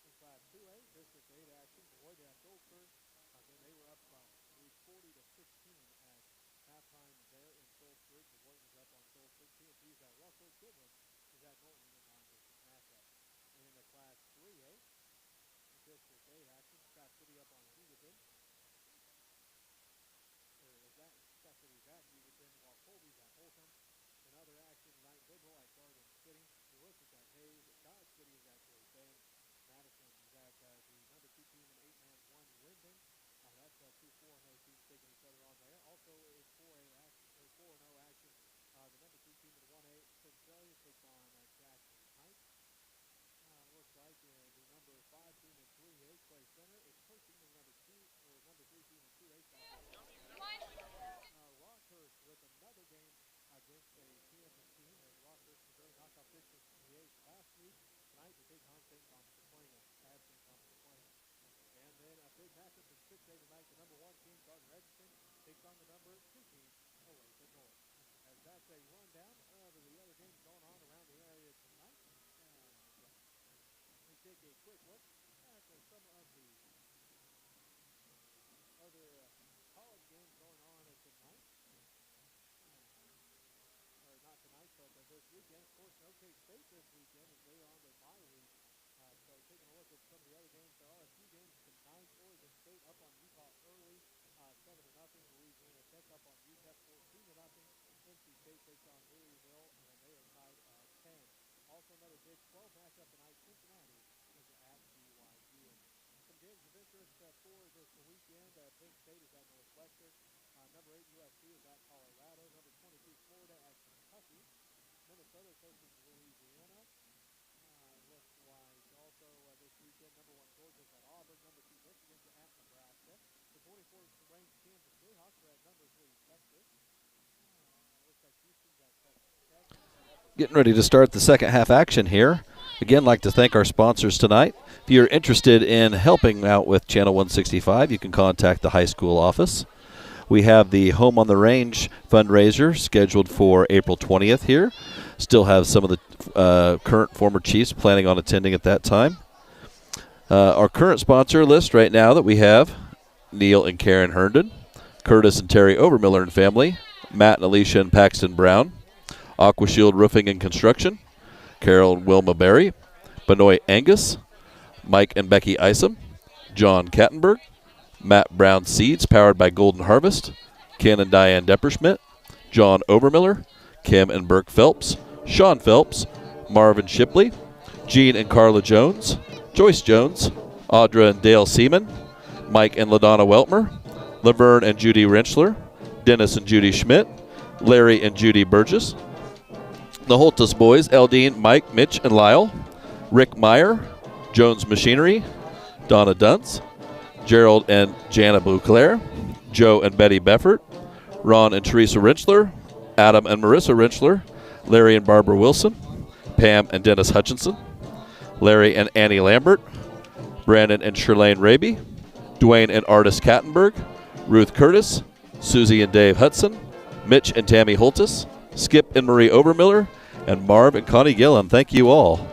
In Class 2A, District 8 action, Beloit at Goldford. Again, they were up 40-16 at halftime there in Goldford. Beloit was up on Goldford. TNT is at Russell. Goodwin is at Norton in non-district matchup. In the Class 3A, District 8 action, Scott City up on Hugoton. Scott City's at Hugoton, while Colby's at Holcomb. In other action tonight, Liberal at Garden City. Lewis is at Hayes. Dodge City is at Great Bend. Madison is at the number 2 team in 8-man 1, Linden. That's 2 4-0 teams taking each other on there. Also in 4-0 action, the number 3 team in 1A, Centralia takes on Jackson Heights. Looks like the number 5 team in 3A, Clay Center, is hosting the number 3 team in 2A, Rockhurst with another game against a Kansas team, as Rockhurst Missouri knocked off Dixon 3A last week. Tonight they take on then a big matchup in 6A tonight. The number 1 team, Redmen, takes on the number 2 team, Oakley North. As that's a rundown of the other games going on around the area tonight. We take a quick look at some of the other college games going on tonight. Or not tonight, but this weekend. Of course, no K-State this weekend as they are on their bye week. So taking a look at some of the other games, there are a few games tonight. Oregon State up on Utah early, 7-0. Louisiana Tech up on UTEP 14-0. NC State takes on Louisville, and they are tied at 10. Also another Big 12 matchup tonight. Cincinnati is at BYU. Some games of interest for this weekend. Penn State is at Northwestern. Number 8 USC is at Colorado. Number 22 Florida at Kentucky. Minnesota is hosting Louisiana. Looks like also this weekend, number 1 Georgia is at Auburn. Number 2 Michigan is at Nebraska. The 24th ranked Kansas Jayhawks are at number 3 Texas. Looks like Houston's at Texas Tech. Getting ready to start the second half action here. Again, like to thank our sponsors tonight. If you're interested in helping out with Channel 165, you can contact the high school office. We have the Home on the Range fundraiser scheduled for April 20th here. Still have some of the current former Chiefs planning on attending at that time. Our current sponsor list right now that we have, Neil and Karen Herndon, Curtis and Terry Overmiller and family, Matt and Alicia and Paxton Brown, AquaShield Roofing and Construction, Carol and Wilma Berry, Benoit Angus, Mike and Becky Isom, John Kattenberg, Matt Brown Seeds, powered by Golden Harvest, Ken and Diane Depperschmidt, John Overmiller, Kim and Burke Phelps, Sean Phelps, Marvin Shipley, Gene and Carla Jones, Joyce Jones, Audra and Dale Seaman, Mike and LaDonna Weltmer, Laverne and Judy Renschler, Dennis and Judy Schmidt, Larry and Judy Burgess, the Holtus boys, Eldine, Mike, Mitch, and Lyle, Rick Meyer, Jones Machinery, Donna Dunce, Gerald and Jana Bouclair, Joe and Betty Beffert, Ron and Teresa Renschler, Adam and Marissa Renschler, Larry and Barbara Wilson, Pam and Dennis Hutchinson, Larry and Annie Lambert, Brandon and Shirlane Raby, Dwayne and Artis Kattenberg, Ruth Curtis, Susie and Dave Hudson, Mitch and Tammy Holtus, Skip and Marie Obermiller, and Marv and Connie Gillen. Thank you all.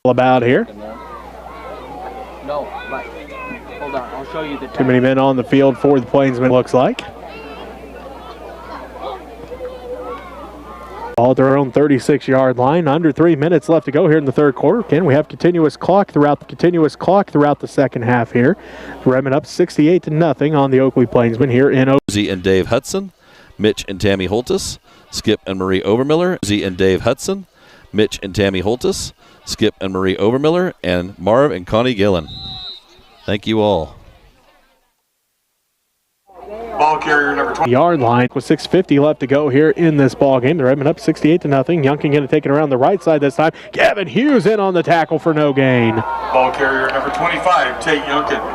About here. No, but hold on. I'll show you the Too many men on the field for the Plainsmen, looks like. All at their own 36-yard line. Under 3 minutes left to go here in the third quarter. Again, we have continuous clock throughout the second half here. Redmen up 68-0 on the Oakley Plainsmen here in Susie and Dave Hudson, Mitch and Tammy Holtus, Skip and Marie Overmiller, Susie and Dave Hudson, Mitch and Tammy Holtus, Skip and Marie Overmiller, and Marv and Connie Gillen. Thank you all. Ball carrier number 20. yard line with 6:50 left to go here in this ball game. The Redmen up 68-0. Youngkin going to take it around the right side this time. Gavin Hughes in on the tackle for no gain. Ball carrier number 25, Tate Youngkin.